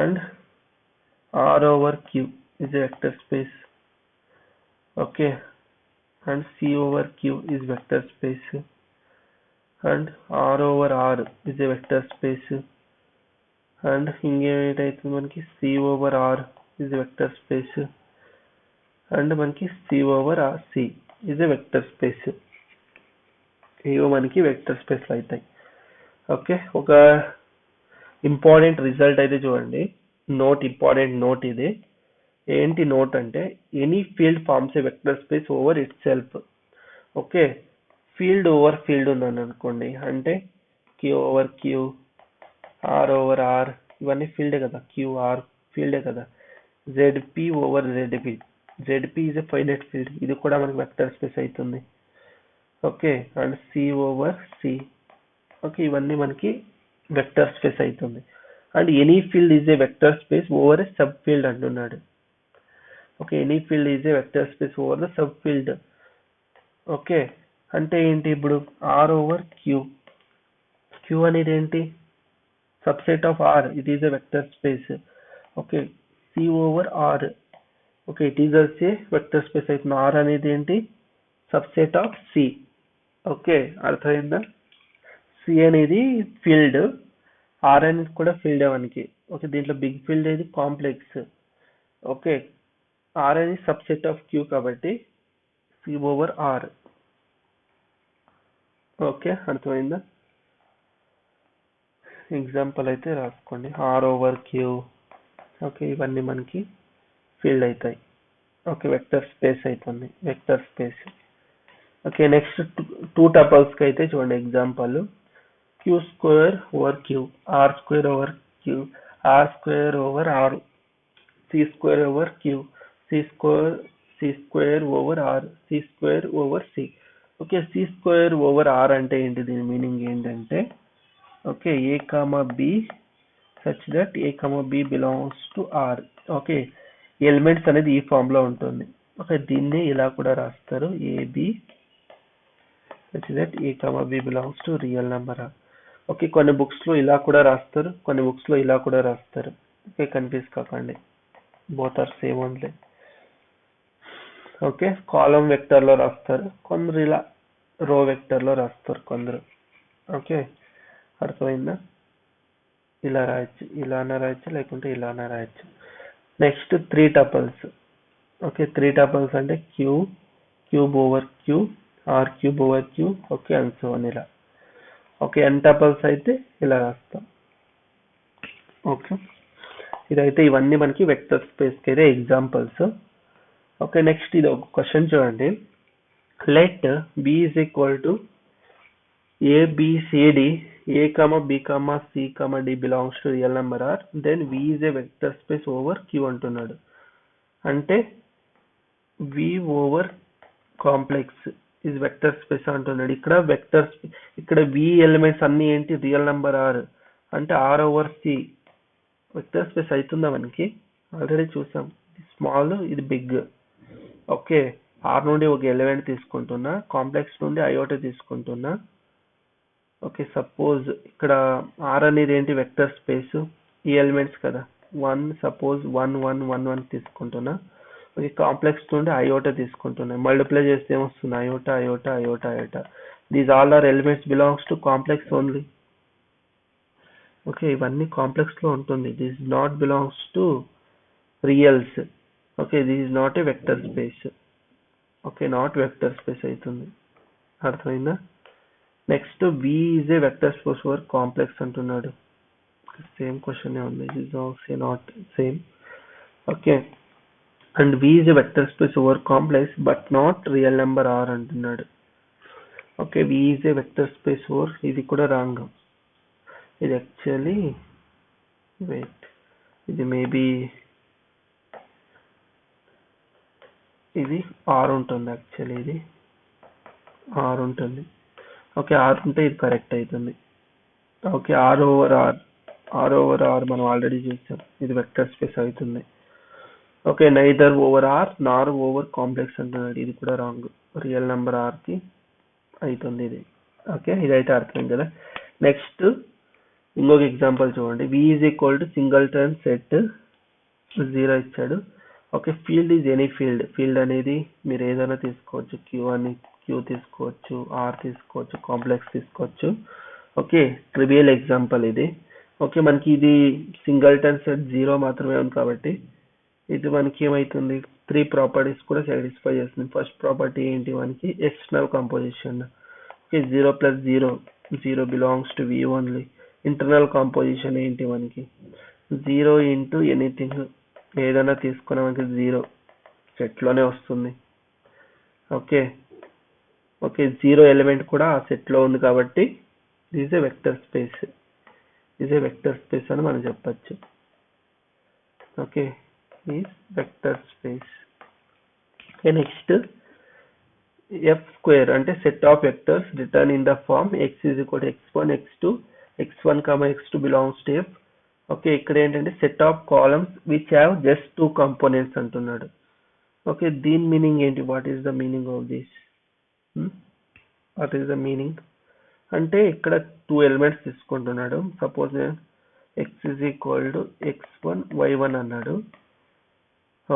And R over Q is a vector space. Okay, and C over Q is vector space, and R over R is a vector space, and ఇంకేమైతే మనకి C over R is a vector space, and మనకి C over C is a vector space. ఇవి మనకి వెక్టర్ స్పేస్ అవుతాయి. ఓకే, ఒక ఇంపార్టెంట్ రిజల్ట్ అయితే చూడండి, ఇంపార్టెంట్ నోట్ ఇది. ఏంటి నోట్ అంటే, any field forms a vector space over itself. Okay, field over field ఉందని అనుకోండి, అంటే Q over Q, R over R, ఇవన్నీ ఫీల్డే కదా. క్యూఆర్ ఫీల్డే కదా. Z p over Z p, Z p is a finite field, ఇది కూడా మనకి వెక్టర్ స్పేస్ అవుతుంది. Okay, and C over C. Okay, ఇవన్నీ మనకి వెక్టర్ స్పేస్ అవుతుంది. And any field is a vector space over a sub field అంటున్నాడు. Okay, any field is a vector space over the sub field. Okay, అంటే ఏంటి ఇప్పుడు ఆర్ ఓవర్ క్యూ. క్యూ అనేది ఏంటి? subset of R, it is a vector space. Okay, C over R. Okay, it is also a vector space. అయితే R అనేది ఏంటి, సబ్సెట్ ఆఫ్ C. ఓకే, అర్థమైందా? C అనేది ఫీల్డ్, R అనేది కూడా ఫీల్డ్ మనకి. ఓకే, దీంట్లో బిగ్ ఫీల్డ్ ఏది, కాంప్లెక్స్. ఓకే, R అనేది సబ్సెట్ ఆఫ్ Q కాబట్టి C ఓవర్ R. ఓకే, అర్థమైందా? ఎగ్జాంపుల్ అయితే రాసుకోండి. R over Q. ఓకే, ఇవన్నీ మనకి ఫీల్డ్ అవుతాయి. ఓకే, వెక్టర్ స్పేస్ అవుతుంది, vector space. Okay, next two టపల్స్కి అయితే చూడండి example. Q square over Q, R square over Q, R square over R, C square over Q, C square over R, C square over C. Okay, C square over R అంటే ఏంటి, దీని మీనింగ్ ఏంటంటే okay A comma B such that A comma B belongs to R. Okay, elements అనేది ఈ ఫామ్ లో ఉంటుంది. ఓకే, దీన్ని ఇలా కూడా రాస్తారు, AB such that A comma B belongs to real number R. Okay, కొన్ని బుక్స్ లో ఇలా కూడా రాస్తారు, కొన్ని బుక్స్ లో ఇలా కూడా రాస్తారు. ఓకే, కన్ఫ్యూజ్ కాకండి, both are same only. Okay, column vector లో రాస్తారు కొందరు, ఇలా రో వెక్టర్ లో రాస్తారు కొందరు. ఓకే, అర్థమైందా? ఇలా రాయొచ్చు, ఇలానే రాయొచ్చు, లేకుంటే ఇలానే రాయొచ్చు. Next three tuples. Okay, three tuples అంటే cube over Q, R cube over Q. Okay, and so on ఇలా. ఓకే, ఎన్ టపల్స్ అయితే ఇలా రాస్తాం. ఓకే, ఇదైతే ఇవన్నీ మనకి వెక్టర్ స్పేస్ కి అయితే ఎగ్జాంపుల్స్. ఓకే, నెక్స్ట్ ఇది ఒక క్వశ్చన్ చూడండి. Let B is equal to ABCD, A comma B comma C comma D belongs to real number R, then V is a vector space over Q అంటున్నాడు. అంటే V over complex is vector space అంటున్నాడు. ఇక్కడ వెక్టర్, ఇక్కడ V ఎలిమెంట్స్ అన్ని ఏంటి, రియల్ నెంబర్ R. అంటే R over C vector space అవుతుందా మనకి, ఆల్రెడీ చూసాం. స్మాల్, ఇది బిగ్. ఓకే, R నుండి ఒక ఎలిమెంట్ తీసుకుంటున్నా, కాంప్లెక్స్ నుండి అయోటా తీసుకుంటున్నా. ఓకే, సపోజ్ ఇక్కడ R అనేది ఏంటి, వెక్టర్ స్పేస్, ఈ ఎలిమెంట్స్ కదా, 1 సపోజ్ 1 1 1 1 తీసుకుంటున్నా. ఓకే, కాంప్లెక్స్ నుండి అయోటా తీసుకుంటున్నా, మల్టిప్లై చేస్తే ఏమొస్తుంది, iota iota iota iota. These all are elements belongs to complex only. Okay, ఇవన్నీ కాంప్లెక్స్ లో ఉంటుంది, this not belongs to reals. Okay, this is not a vector space. Okay, not vector space అవుతుంది, అర్థమైందా? Next V is a vector space over complex అంటున్నాడు. సేమ్ క్వశ్చన్ ఉంది, is also not same. Okay, and V is a vector space over complex but not real number R అంటున్నాడు. Okay, V is a vector space over, ఇది కూడా రాంగ్. ఇది యాక్చువల్లీ వెయిట్, ఇది మేబీ ఇది R ఉంటుంది, యాక్చువల్లీ ఇది R ఉంటుంది. ఓకే, R ఉంటే ఇది కరెక్ట్ అవుతుంది. ఓకే, R ఓవర్ ఆర్ మనం ఆల్రెడీ చూసాం, ఇది వెక్టర్ స్పేస్ అవుతుంది. ఓకే, నైదర్ ఓవర్ R నార్ ఓవర్ కాంప్లెక్స్ అంటున్నాడు, ఇది కూడా రాంగ్, రియల్ నెంబర్ R కి అవుతుంది ఇది. ఓకే, ఇదైతే అర్థం కదా. నెక్స్ట్ ఇంకొక ఎగ్జాంపుల్ చూడండి. V is equal to singleton set 0 ఇచ్చాడు. Okay, field is any field అనేది మీరు ఏదైనా తీసుకోవచ్చు, Q తీసుకోవచ్చు, R తీసుకోవచ్చు, కాంప్లెక్స్ తీసుకోవచ్చు. ఓకే, ట్రివియల్ ఎగ్జాంపుల్ ఇది. ఓకే, మనకి ఇది సింగిల్టన్ సెట్ 0 మాత్రమే ఉంది కాబట్టి ఇది మనకి ఏమైతుంది, 3 ప్రాపర్టీస్ కూడా సాటిస్ఫై చేస్తుంది. ఫస్ట్ ప్రాపర్టీ ఏంటి మనకి, external composition. Okay, 0 plus 0 belongs to V only. Internal composition ఏంటి మనకి, 0 ఇంటూ ఎనీథింగ్, ఏదైనా తీసుకున్నా మనకి 0 సెట్ లోనే వస్తుంది. ఓకే, 0 ఎలిమెంట్ కూడా ఆ సెట్ లో ఉంది కాబట్టి దిస్ ఏ వెక్టర్ స్పేస్ అని మనం చెప్పచ్చు. Okay, is vector space. Next F square అంటే set of vectors return in the form x is equal to x1 x2 x1 x2 belongs to F. Okay, ఇక్కడ ఏంటంటే set of columns which have just 2 components అంటున్నాడు. ఓకే, దీని మీనింగ్ ఏంటి, what is the meaning of this, what is the meaning అంటే ఇక్కడ 2 ఎలిమెంట్స్ తీసుకుంటున్నాడు. Suppose X is equal to x1 y1 అన్నాడు.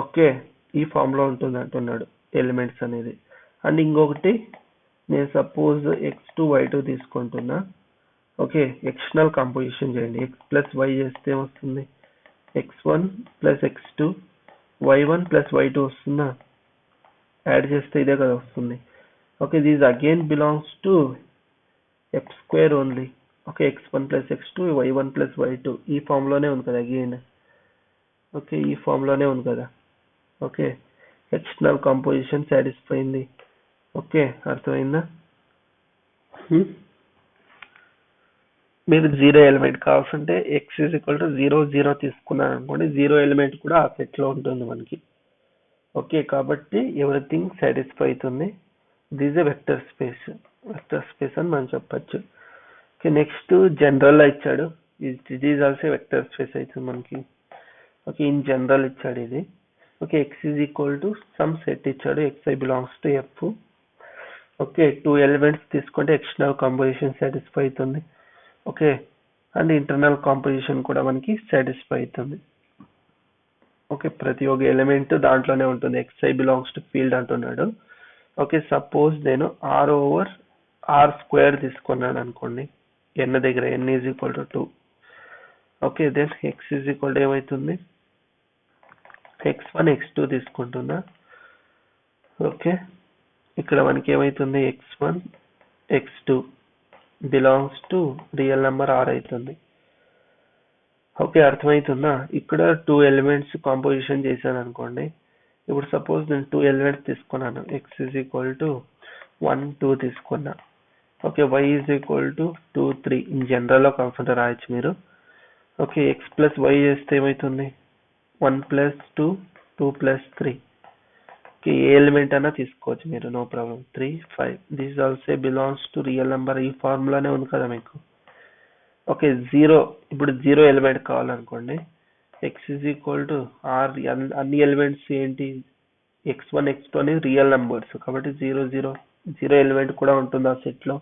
ఓకే, ఈ ఫామ్ లో ఉంటుంది అంటున్నాడు ఎలిమెంట్స్ అనేది. అండ్ ఇంకొకటి నేను సపోజ్ x2 y2 తీసుకుంటున్నా. ఓకే, ఎక్స్టర్నల్ కంపోజిషన్ చేయండి. x ప్లస్ y చేస్తే వస్తుంది x1 plus x2 y1 plus y2 వస్తుందా? యాడ్ చేస్తే ఇదే కదా వస్తుంది. Okay, this again belongs to f square only. Okay, x1 plus x2 y1 plus y2 ఈ ఫామ్ లోనే ఉంది కదా అగైన్. ఓకే, ఈ ఫామ్ లోనే ఉంది కదా. ఓకే, ఎక్స్టర్నల్ కంపోజిషన్ సాటిస్ఫై అయింది. ఓకే, అర్థమైందా? మీరు జీరో ఎలిమెంట్ కావాల్సింటే ఎక్స్ ఈజ్ ఈక్వల్ టు 0 0 తీసుకున్నారు అనుకోండి, జీరో ఎలిమెంట్ కూడా ఆ సెట్ లో ఉంటుంది మనకి. ఓకే, కాబట్టి ఎవ్రీథింగ్ సాటిస్ఫై అవుతుంది. This a vector space. Vector space అని మనం చెప్పచ్చు. ఓకే, నెక్స్ట్ జనరల్ ఇచ్చాడు. It is also vector space అవుతుంది మనకి. ఓకే, ఇన్ జనరల్ ఇచ్చాడు ఇది. Okay, X is equal to some set ఇచ్చాడు, xi belongs to F. Okay, 2 elements తీసుకుంటే ఎక్స్టర్నల్ కంపోజిషన్ సాటిస్ఫై అవుతుంది. ఓకే, అండ్ ఇంటర్నల్ కాంపోజిషన్ కూడా మనకి సాటిస్ఫై అవుతుంది. ఓకే, ప్రతి ఒక్క ఎలిమెంట్ దాంట్లోనే ఉంటుంది. xi బిలాంగ్స్ టు ఫీల్డ్ అంటున్నాడు. ఓకే, సపోజ్ నేను r ఓవర్ r స్క్వేర్ తీసుకున్నాను అనుకోండి n దగ్గర, n is equal to 2. Okay, then x is equal to ఏమవుతుంది, x1 x2 తీసుకుంటున్నా. ఓకే, ఇక్కడ మనకి ఏమవుతుంది, x1 x2 belongs to real number r అవుతుంది. ఓకే, అర్థమవుతుందా? ఇక్కడ 2 ఎలిమెంట్స్ కాంపోజిషన్ చేశాను అనుకోండి. ఇప్పుడు సపోజ్ నేను 2 ఎలిమెంట్స్ తీసుకున్నాను. x ఈజ్ ఈక్వల్ టు 1 2 తీసుకున్నా. Okay, y is equal to 2 3 in general లో కాకుండా రాయొచ్చు మీరు. ఓకే, x ప్లస్ y చేస్తే ఏమవుతుంది, 1 ప్లస్ 2 2 ప్లస్ 3. ఓకే, ఏ ఎలిమెంట్ అయినా తీసుకోవచ్చు మీరు, no problem. 3 5 this also belongs to real number. ఈ ఫార్ములానే ఉంది కదా మీకు. ఓకే, 0 ఇప్పుడు 0 ఎలిమెంట్ కావాలనుకోండి, x is equal to r. అన్ని ఎలిమెంట్స్ ఏంటి, x1 x2 అనేది రియల్ నెంబర్స్ కాబట్టి 0 0 0 ఎలిమెంట్ కూడా ఉంటుంది ఆ సెట్ లో.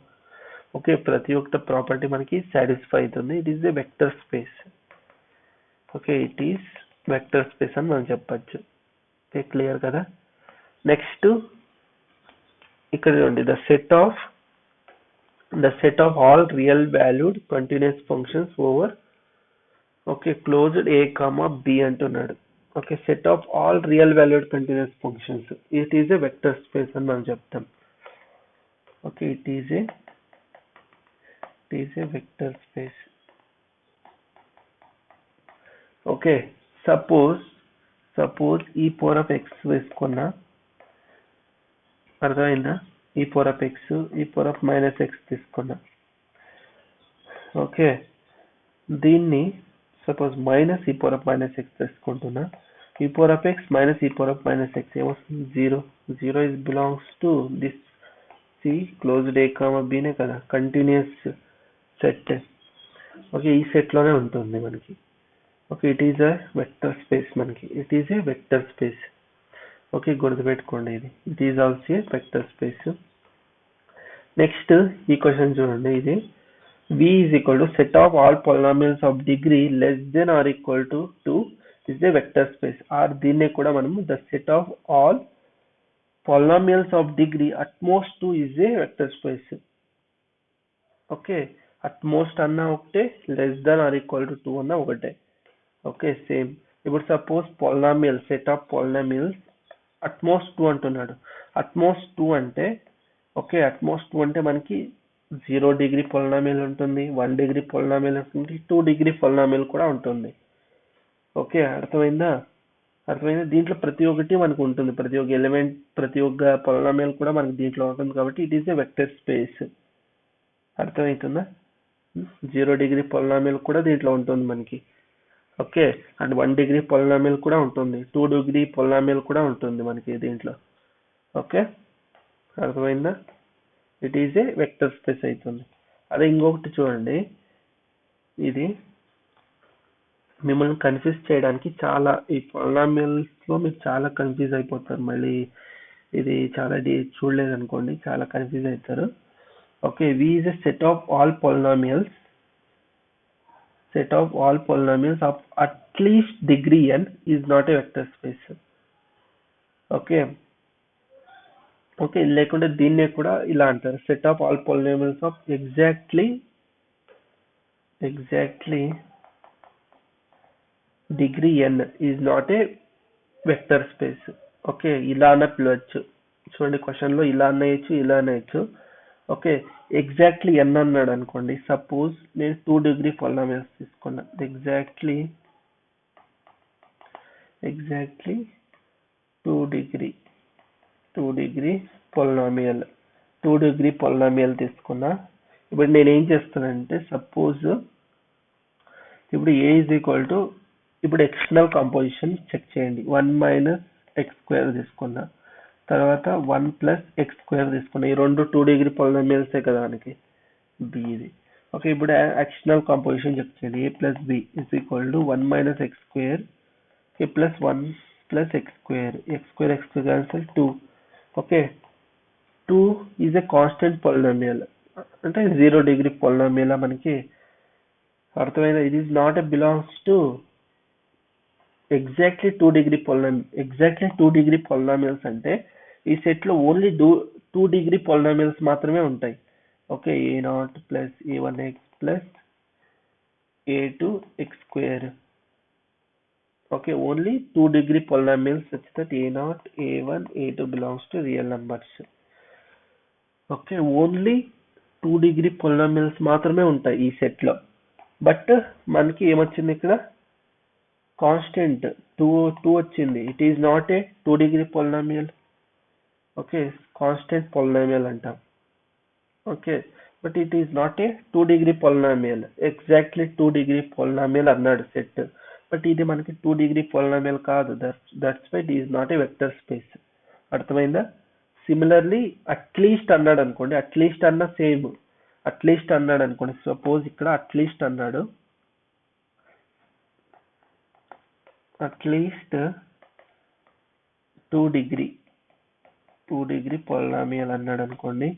ఓకే, ప్రతి ఒక్క ప్రాపర్టీ మనకి సాటిస్ఫై అవుతుంది. It is a vector space. Okay, it is vector space అని మనం చెప్పచ్చు. ఓకే, క్లియర్ కదా? నెక్స్ట్ ఇక్కడ చూడండి, the set of all real valued continuous functions over okay closed a comma b అంటున్నాడు. Okay, set of all real valued continuous functions, it is a vector space అని మనం చెప్తాం. Okay, it is a vector space. Okay, suppose ఈ పవర్ ఆఫ్ x వేసుకున్నా, అర్థమైందా? ఈ power of x, e power of minus x తీసుకున్నా. ఓకే, దీన్ని suppose minus e power of minus x తీసుకుంటున్నా. E power of x minus e power of minus x ఏమొస్తుంది, 0 0 is belongs to this C closed a comma b నే కదా, కంటిన్యూస్ సెట్. ఓకే, ఈ సెట్ లోనే ఉంటుంది మనకి. Okay, it is a vector space మనకి. It is a vector space. Okay, గుర్తుపెట్టుకోండి ఇది. It is also a vector space. Next ఈ క్వశ్చన్ చూడండి, ఇది v is equal to set of all polynomials of degree less than or equal to 2 is a vector space. or దీన్నే కూడా మనము the set of all polynomials of degree at most 2 is a vector space. Okay, at most అన్నా ఒకటే, less than or equal to 2 అన్నా ఒకటే. Okay, same. ఇప్పుడు suppose polynomial set of polynomials at most 2 అంటున్నాడు. at most 2 అంటే ఓకే, at most 2 అంటే మనకి 0 డిగ్రీ పొలినామియల్ ఉంటుంది, 1 డిగ్రీ పొలినామియల్ ఉంటుంది, 2 డిగ్రీ పొలినామియల్ కూడా ఉంటుంది. ఓకే, అర్థమైందా? దీంట్లో ప్రతి ఒక్కటి మనకు ఉంటుంది, ప్రతి ఒక్క ఎలిమెంట్, ప్రతి ఒక్క పొలినామియల్ కూడా మనకి దీంట్లో ఉంటుంది కాబట్టి it is a vector space. అర్థమవుతుందా? 0 డిగ్రీ పొలినామియల్ కూడా దీంట్లో ఉంటుంది మనకి. ఓకే, అండ్ 1 డిగ్రీ పొలినామియల్ కూడా ఉంటుంది, 2 డిగ్రీ పొలినామియల్ కూడా ఉంటుంది మనకి దీంట్లో. ఓకే, అర్థమైందా? It is a vector space అవుతుంది. అదే ఇంకొకటి చూడండి, ఇది మిమ్మల్ని కన్ఫ్యూజ్ చేయడానికి చాలా, ఈ పొలినామియల్స్ లో మీరు చాలా కన్ఫ్యూజ్ అయిపోతారు. మళ్ళీ ఇది చాలా చూడలేదు అనుకోండి, చాలా కన్ఫ్యూజ్ అవుతారు. Okay, v is a set of all polynomials set of all polynomials of at least degree n is not a vector space. Okay okay లేకుంటే దీన్నే కూడా ఇలా అంటారు, set of all polynomials of exactly degree n is not a vector space. Okay ఇలా అన్న పిలవచ్చు. చూడండి క్వశ్చన్ లో ఇలా అనేయచ్చు, ఇలా అనేయచ్చు. ఓకే ఎగ్జాక్ట్లీ n అన్నాడు అనుకోండి, సపోజ్ నేను 2 డిగ్రీ polynomials తీసుకున్నా. ఎగ్జాక్ట్లీ 2 డిగ్రీ polynomial తీసుకున్నా. ఇప్పుడు నేను ఏం చేస్తానంటే, సపోజ్ ఇప్పుడు a is equal to, ఇప్పుడు ఎక్స్టర్నల్ కాంపోజిషన్ చెక్ చేయండి. 1 - x² తీసుకున్నా, తర్వాత 1 + x² తీసుకున్నా. ఈ రెండు 2 డిగ్రీ polynomials కదా మనకి b ఇది. ఓకే ఇప్పుడు ఎక్స్టర్నల్ కాంపోజిషన్ చెక్ చేయండి. a + b is equal to 1 - x² plus 1 + x², cancel 2. Okay 2 is a constant polynomial, అంటే 0 డిగ్రీ polynomial మనకి అర్థమైందా? It is not belongs to exactly 2 degree polynomials అంటే ఈ సెట్ లో ఓన్లీ 2 డిగ్రీ polynomials మాత్రమే ఉంటాయి. Okay a0 + a1x + a2x². Okay only 2 degree polynomials such that a0, a1, a2 belongs to real numbers. Okay only 2 degree polynomials మాత్రమే ఉంటాయి ఈ సెట్ లో. బట్ మనకి ఏమొచ్చింది ఇక్కడ, కాన్స్టెంట్ 2 వచ్చింది. It is not a 2 degree polynomial. Okay constant polynomial అంటాం. Okay but it is not a 2 degree polynomial. Exactly 2 degree polynomial అన్నాడు సెట్, బట్ ఇది మనకి 2 డిగ్రీ polynomial కాదు. That's why it is not a vector space. అర్థమైందా? సిమిలర్లీ అట్లీస్ట్ అన్నాడు అనుకోండి, అట్లీస్ట్ అన్న సేమ్. అట్లీస్ట్ అన్నాడు అనుకోండి, సపోజ్ ఇక్కడ అట్లీస్ట్ అన్నాడు, అట్లీస్ట్ 2 డిగ్రీ polynomial అన్నాడు అనుకోండి.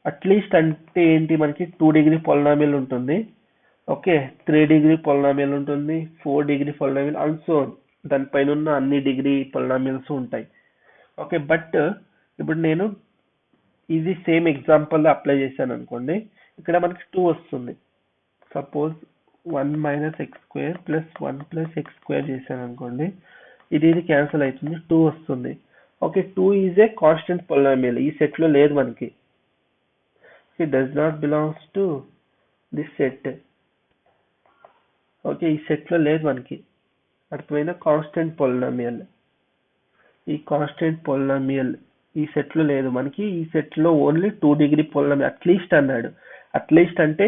అట్లీస్ట్ అంటే ఏంటి, మనకి 2 డిగ్రీ polynomial ఉంటుంది. ఓకే 3 డిగ్రీ polynomial ఉంటుంది, 4 డిగ్రీ polynomial, ఆల్సో దానిపైన ఉన్న అన్ని డిగ్రీ polynomials ఉంటాయి. ఓకే బట్ ఇప్పుడు నేను ఇది సేమ్ ఎగ్జాంపుల్ అప్లై చేశాను అనుకోండి, ఇక్కడ మనకి 2 వస్తుంది. సపోజ్ 1 - x² + 1 + x² చేశాను అనుకోండి, ఇది క్యాన్సిల్ అవుతుంది, 2 వస్తుంది. Okay 2 is a constant polynomial. ఈ సెట్ లో లేదు మనకి. It does not belongs to this set. Okay ఈ సెట్ లో లేదు మనకి. అర్థమైనా? కాన్స్టెంట్ polynomial, ఈ కాన్స్టెంట్ polynomial ఈ సెట్ లో లేదు మనకి. ఈ సెట్ లో ఓన్లీ 2 డిగ్రీ polynomial. అట్లీస్ట్ అన్నాడు, అట్లీస్ట్ అంటే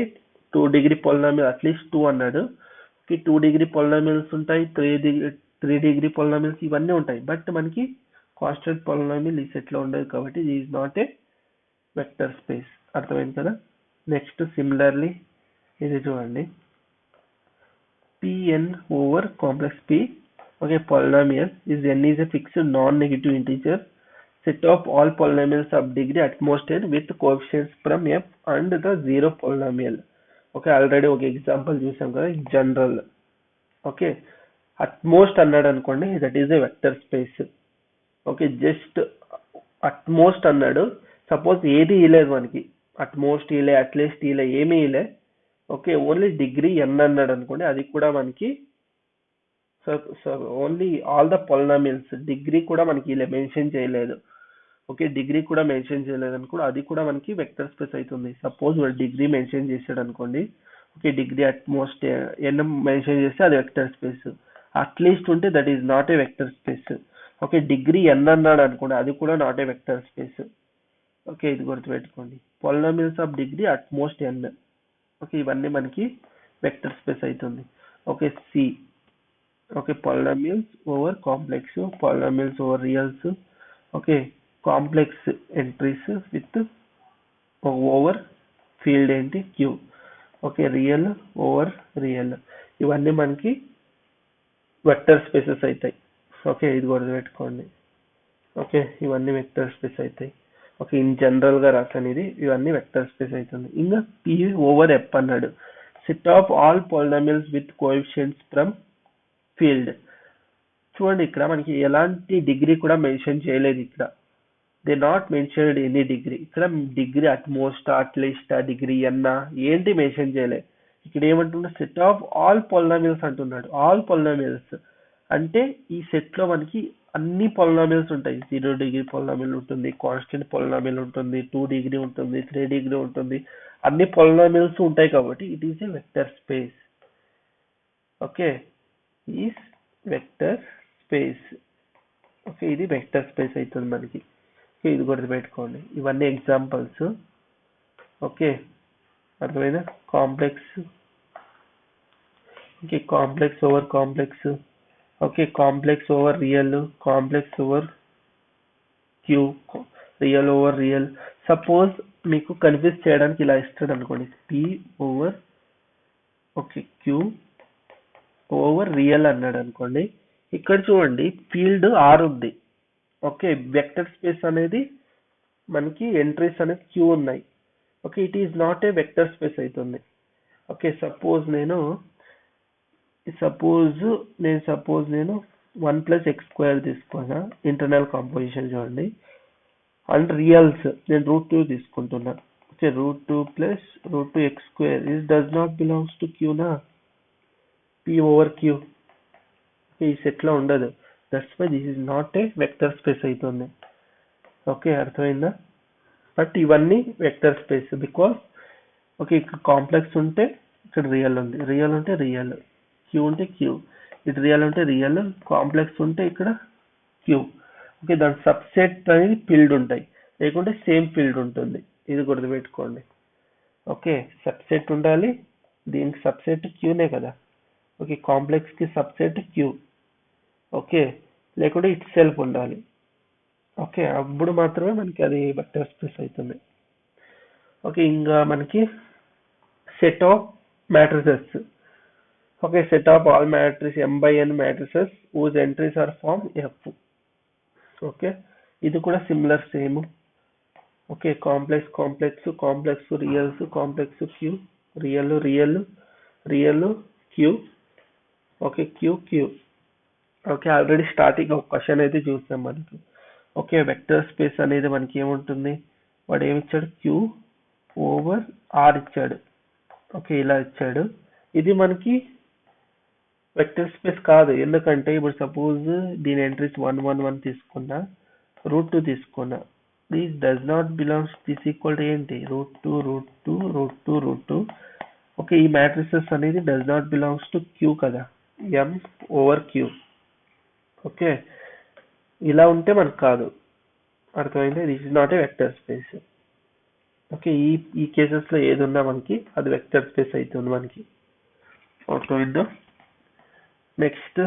2 డిగ్రీ polynomial, అట్లీస్ట్ 2 అన్నాడు. 2 డిగ్రీ polynomials ఉంటాయి, 3 డిగ్రీ polynomials ఇవన్నీ ఉంటాయి. బట్ మనకి కాన్స్టెంట్ polynomial ఈ సెట్ లో ఉండదు కాబట్టి ఇది is not a vector space. అర్థమైంది కదా? నెక్స్ట్ సిమిలర్లీ ఇది చూడండి, Pn over complex P. Okay, polynomial is n is a fixed non-negative integer set of all polynomials of degree at most n with coefficients from f and the zero polynomial. Okay, already ఒక ఎగ్జాంపుల్ చూసాం కదా, జనరల్. ఓకే అట్ మోస్ట్ అన్నాడు అనుకోండి, that is a vector space. Okay just at most అన్నాడు, సపోజ్ ఏది ఇలేదు మనకి, అట్ మోస్ట్ ఇలే, అట్లీస్ట్ ఇలే, ఏమీ ఇలే. ఓకే ఓన్లీ డిగ్రీ n అన్నాడు అనుకోండి, అది కూడా మనకి only all the polynomials, degree కూడా మనకి ఇలా మెన్షన్ చేయలేదు. ఓకే డిగ్రీ కూడా మెన్షన్ చేయలేదు అనుకోండి, అది కూడా మనకి వెక్టర్ స్పేస్ అవుతుంది. సపోజ్ డిగ్రీ మెన్షన్ చేశాడు అనుకోండి, okay degree at most n mention చేస్తే అది వెక్టర్ స్పేస్. అట్లీస్ట్ ఉంటే that is not a vector space. Okay degree n అన్నాడు అనుకోండి, అది కూడా not a vector space. Okay ఇది గుర్తుపెట్టుకోండి, polynomials of degree at most n. Okay ఇవన్నీ మనకి వెక్టర్ స్పేస్ అవుతుంది. Okay C, okay polynomials over complex, polynomials over reals. Okay complex entries with over field ఏంటి Q. Okay real over real, ఇవన్నీ మనకి వెక్టర్ స్పేసెస్ అవుతాయి. ఓకే ఇది గుర్తుపెట్టుకోండి. ఓకే ఇవన్నీ వెక్టర్ స్పేస్ అవుతాయి. ఓకే ఇన్ జనరల్ గా రాసాను ఇది, ఇవన్నీ వెక్టర్ స్పేస్ అవుతుంది. ఇంకా P ఓవర్ F అన్నాడు, set of all polynomials with coefficients from field. చూడండి ఇక్కడ మనకి ఎలాంటి డిగ్రీ కూడా మెన్షన్ చేయలేదు. ఇక్కడ they not mentioned any degree. ఇక్కడ డిగ్రీ అట్మోస్ట్, అట్లీస్ట్, డిగ్రీ అన్నా ఏంటి మెన్షన్ చేయలేదు. ఇక్కడ ఏమంటున్నా సెట్ ఆఫ్ ఆల్ పాలినామియల్స్ అంటున్నాడు. ఆల్ పాలినామియల్స్ అంటే ఈ సెట్ లో మనకి అన్ని పాలినామియల్స్ ఉంటాయి. 0 డిగ్రీ పాలినామియల్ ఉంటుంది, కాన్స్టెంట్ పాలినామియల్ ఉంటుంది, 2 డిగ్రీ ఉంటుంది, 3 డిగ్రీ ఉంటుంది, అన్ని పాలినామియల్స్ ఉంటాయి కాబట్టి it is a vector space. Okay, is vector space. Okay, ఇది వెక్టర్ స్పేస్ అవుతుంది మనకి. ఇది గుర్తుపెట్టుకోండి, ఇవన్నీ ఎగ్జాంపుల్స్. ఓకే, అర్థమైందా? Complex, okay, complex over complex, okay, complex over real, complex over Q, real over real. Suppose మీకు కన్ఫ్యూజ్ చేయడానికి ఇలా ఇస్తాడు అనుకోండి, P over okay Q over real అన్నాడు అనుకోండి. ఇక్కడ చూడండి ఫీల్డ్ ఆర్ ఉంది. ఓకే, వెక్టర్ స్పేస్ అనేది మనకి ఎంట్రీస్ అనేది క్యూ ఉన్నాయి. Okay, it is not a vector space అవుతుంది. ఓకే, సపోజ్ నేను 1+x² తీసుకున్నా, ఇంటర్నల్ కాంపోజిషన్ చూడండి, అండ్ రియల్స్ నేను √2 తీసుకుంటున్నా. Okay, √2 + √2x² is does not belongs to Q నా, p ఓవర్ క్యూ. ఓకే, ఈ సెట్ లో ఉండదు. That's why this is not a vector space అవుతుంది. ఓకే, అర్థమైందా? బట్ ఇవన్నీ వెక్టర్ స్పేస్ బికాస్ ఓకే ఇక్కడ కాంప్లెక్స్ ఉంటే ఇక్కడ రియల్ ఉంది, రియల్ ఉంటే రియల్, క్యూ ఉంటే క్యూ, ఇటు రియల్ ఉంటే రియల్, కాంప్లెక్స్ ఉంటే ఇక్కడ క్యూ. ఓకే, దాని సబ్సెట్ అనేది ఫీల్డ్ ఉంటాయి, లేకుంటే సేమ్ ఫీల్డ్ ఉంటుంది. ఇది గుర్తుపెట్టుకోండి. ఓకే, సబ్సెట్ ఉండాలి, దీనికి సబ్సెట్ క్యూనే కదా. ఓకే, కాంప్లెక్స్ కి సబ్సెట్ క్యూ. ఓకే, లేకుంటే ఇట్ సెల్ఫ్ ఉండాలి. ఓకే, అప్పుడు మాత్రమే మనకి అది వెక్టర్ స్పేస్ అవుతుంది. ఓకే, ఇంకా మనకి set of matrices. Okay, set of all matrix m/n matrices whose entries are form F. Okay, ఇది కూడా similar same. Okay, complex reals, complex Q, real Q. Okay, Q. Okay, already starting ఒక క్వశ్చన్ అయితే చూసాం మనకి. ఓకే, వెక్టర్ స్పేస్ అనేది మనకి ఏముంటుంది, వాడు ఏమి ఇచ్చాడు, క్యూ ఓవర్ ఆర్ ఇచ్చాడు. ఓకే, ఇలా ఇచ్చాడు. ఇది మనకి వెక్టర్ స్పేస్ కాదు, ఎందుకంటే ఇప్పుడు సపోజ్ దీని ఎంట్రీస్ 1 1 1 తీసుకున్నా, √2 తీసుకున్నా, this does not belongs, this equal to ఏంటి, √2. ఓకే, ఈ మ్యాట్రిసెస్ అనేది does not belongs to Q కదా, m ఓవర్ క్యూ. ఓకే, ఇలా ఉంటే మనకు కాదు. అర్థమైంది? This is not a vector space. Okay, ఈ కేసెస్ లో ఏది ఉన్నా మనకి అది వెక్టర్ స్పేస్ అవుతుంది మనకి. అర్థమైందా? Next,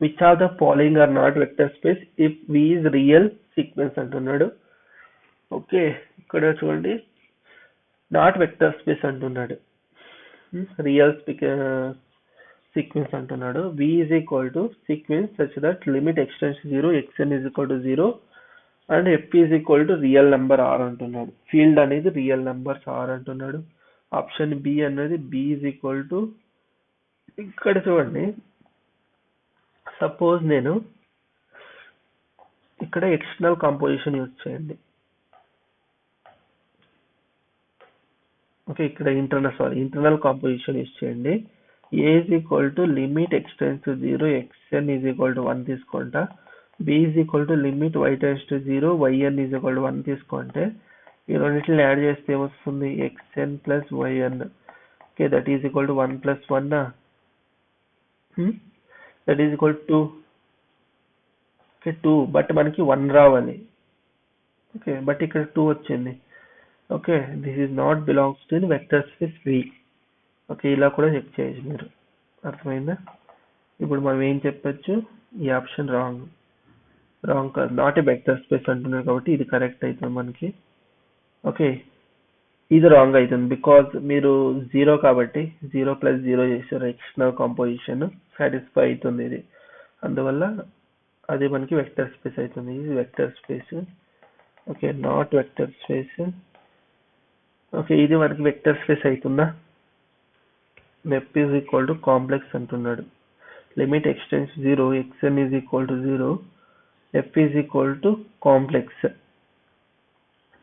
which are the following are not vector space if V is real sequence అంటున్నాడు. ఓకే, ఇక్కడ చూడండి, నాట్ వెక్టర్ స్పేస్ అంటున్నాడు, రియల్ సీక్వెన్స్ అంటున్నాడు. V is equal to sequence such that limit extends to 0, xn is equal to 0 and f is equal to real number r అంటున్నాడు. ఫీల్డ్ అనేది రియల్ నెంబర్స్ r అంటున్నాడు. ఆప్షన్ బి అనేది b is equal to, ఇక్కడ చూడండి, సపోజ్ నేను ఇక్కడ ఎక్స్టర్నల్ కాంపోజిషన్ యూజ్ చేయండి. ఓకే, ఇక్కడ ఇంటర్నల్ కాంపోజిషన్ యూజ్ చేయండి. a is equal to limit extends to 0, xn is equal to 1 తీసుకుంటా, b is equal to limit y tends to 0, yn is equal to 1 తీసుకుంటే, ఈ రెండింటిని యాడ్ చేస్తే ఏమొస్తుంది, xn plus yn. Okay, that is equal to 1 plus 1, that is equal to 2. Okay, 2, but మనకి 1 రావాలి. ఓకే, బట్ ఇక్కడ 2 వచ్చింది. Okay, this is not belongs to vector space V. Okay, ఇలా కూడా చెక్ చేయొచ్చు మీరు. అర్థమైందా? ఇప్పుడు మనం ఏం చెప్పొచ్చు, ఈ ఆప్షన్ రాంగ్ కాదు, నాట్ ఏ వెక్టర్ స్పేస్ అంటున్నారు కాబట్టి ఇది కరెక్ట్ అవుతుంది మనకి. ఓకే, ఇది రాంగ్ అవుతుంది బికాజ్ మీరు 0 కాబట్టి 0 + 0 చేశారు, ఎక్స్టర్నల్ కాంపోజిషన్ సాటిస్ఫై అవుతుంది ఇది, అందువల్ల అది మనకి వెక్టర్ స్పేస్ అవుతుంది. ఇది vector space. Okay, not vector space. Okay, ఇది మనకి వెక్టర్ స్పేస్ అవుతుందా? f is equal to complex అంటున్నాడు. Limit extends 0, xn is equal to 0, f is equal to complex.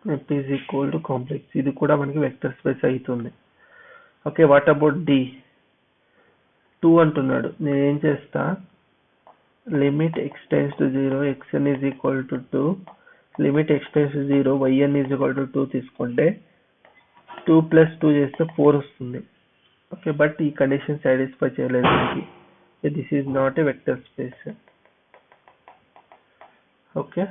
f is equal to complex. ఇది కూడా మనకి వెక్టర్ స్పేస్ అవుతుంది. Okay, what about d? 2 అంటున్నాడు. నేను ఏం చేస్తా, limit extends to 0, xn is equal to 2, limit extends to 0, yn is equal to 2 తీసుకుంటే 2 plus 2 చేస్తే 4 వస్తుంది. ఓకే, బట్ ఈ కండిషన్ సాటిస్ఫై చేయలేదు మనకి. This is not a vector space. Okay.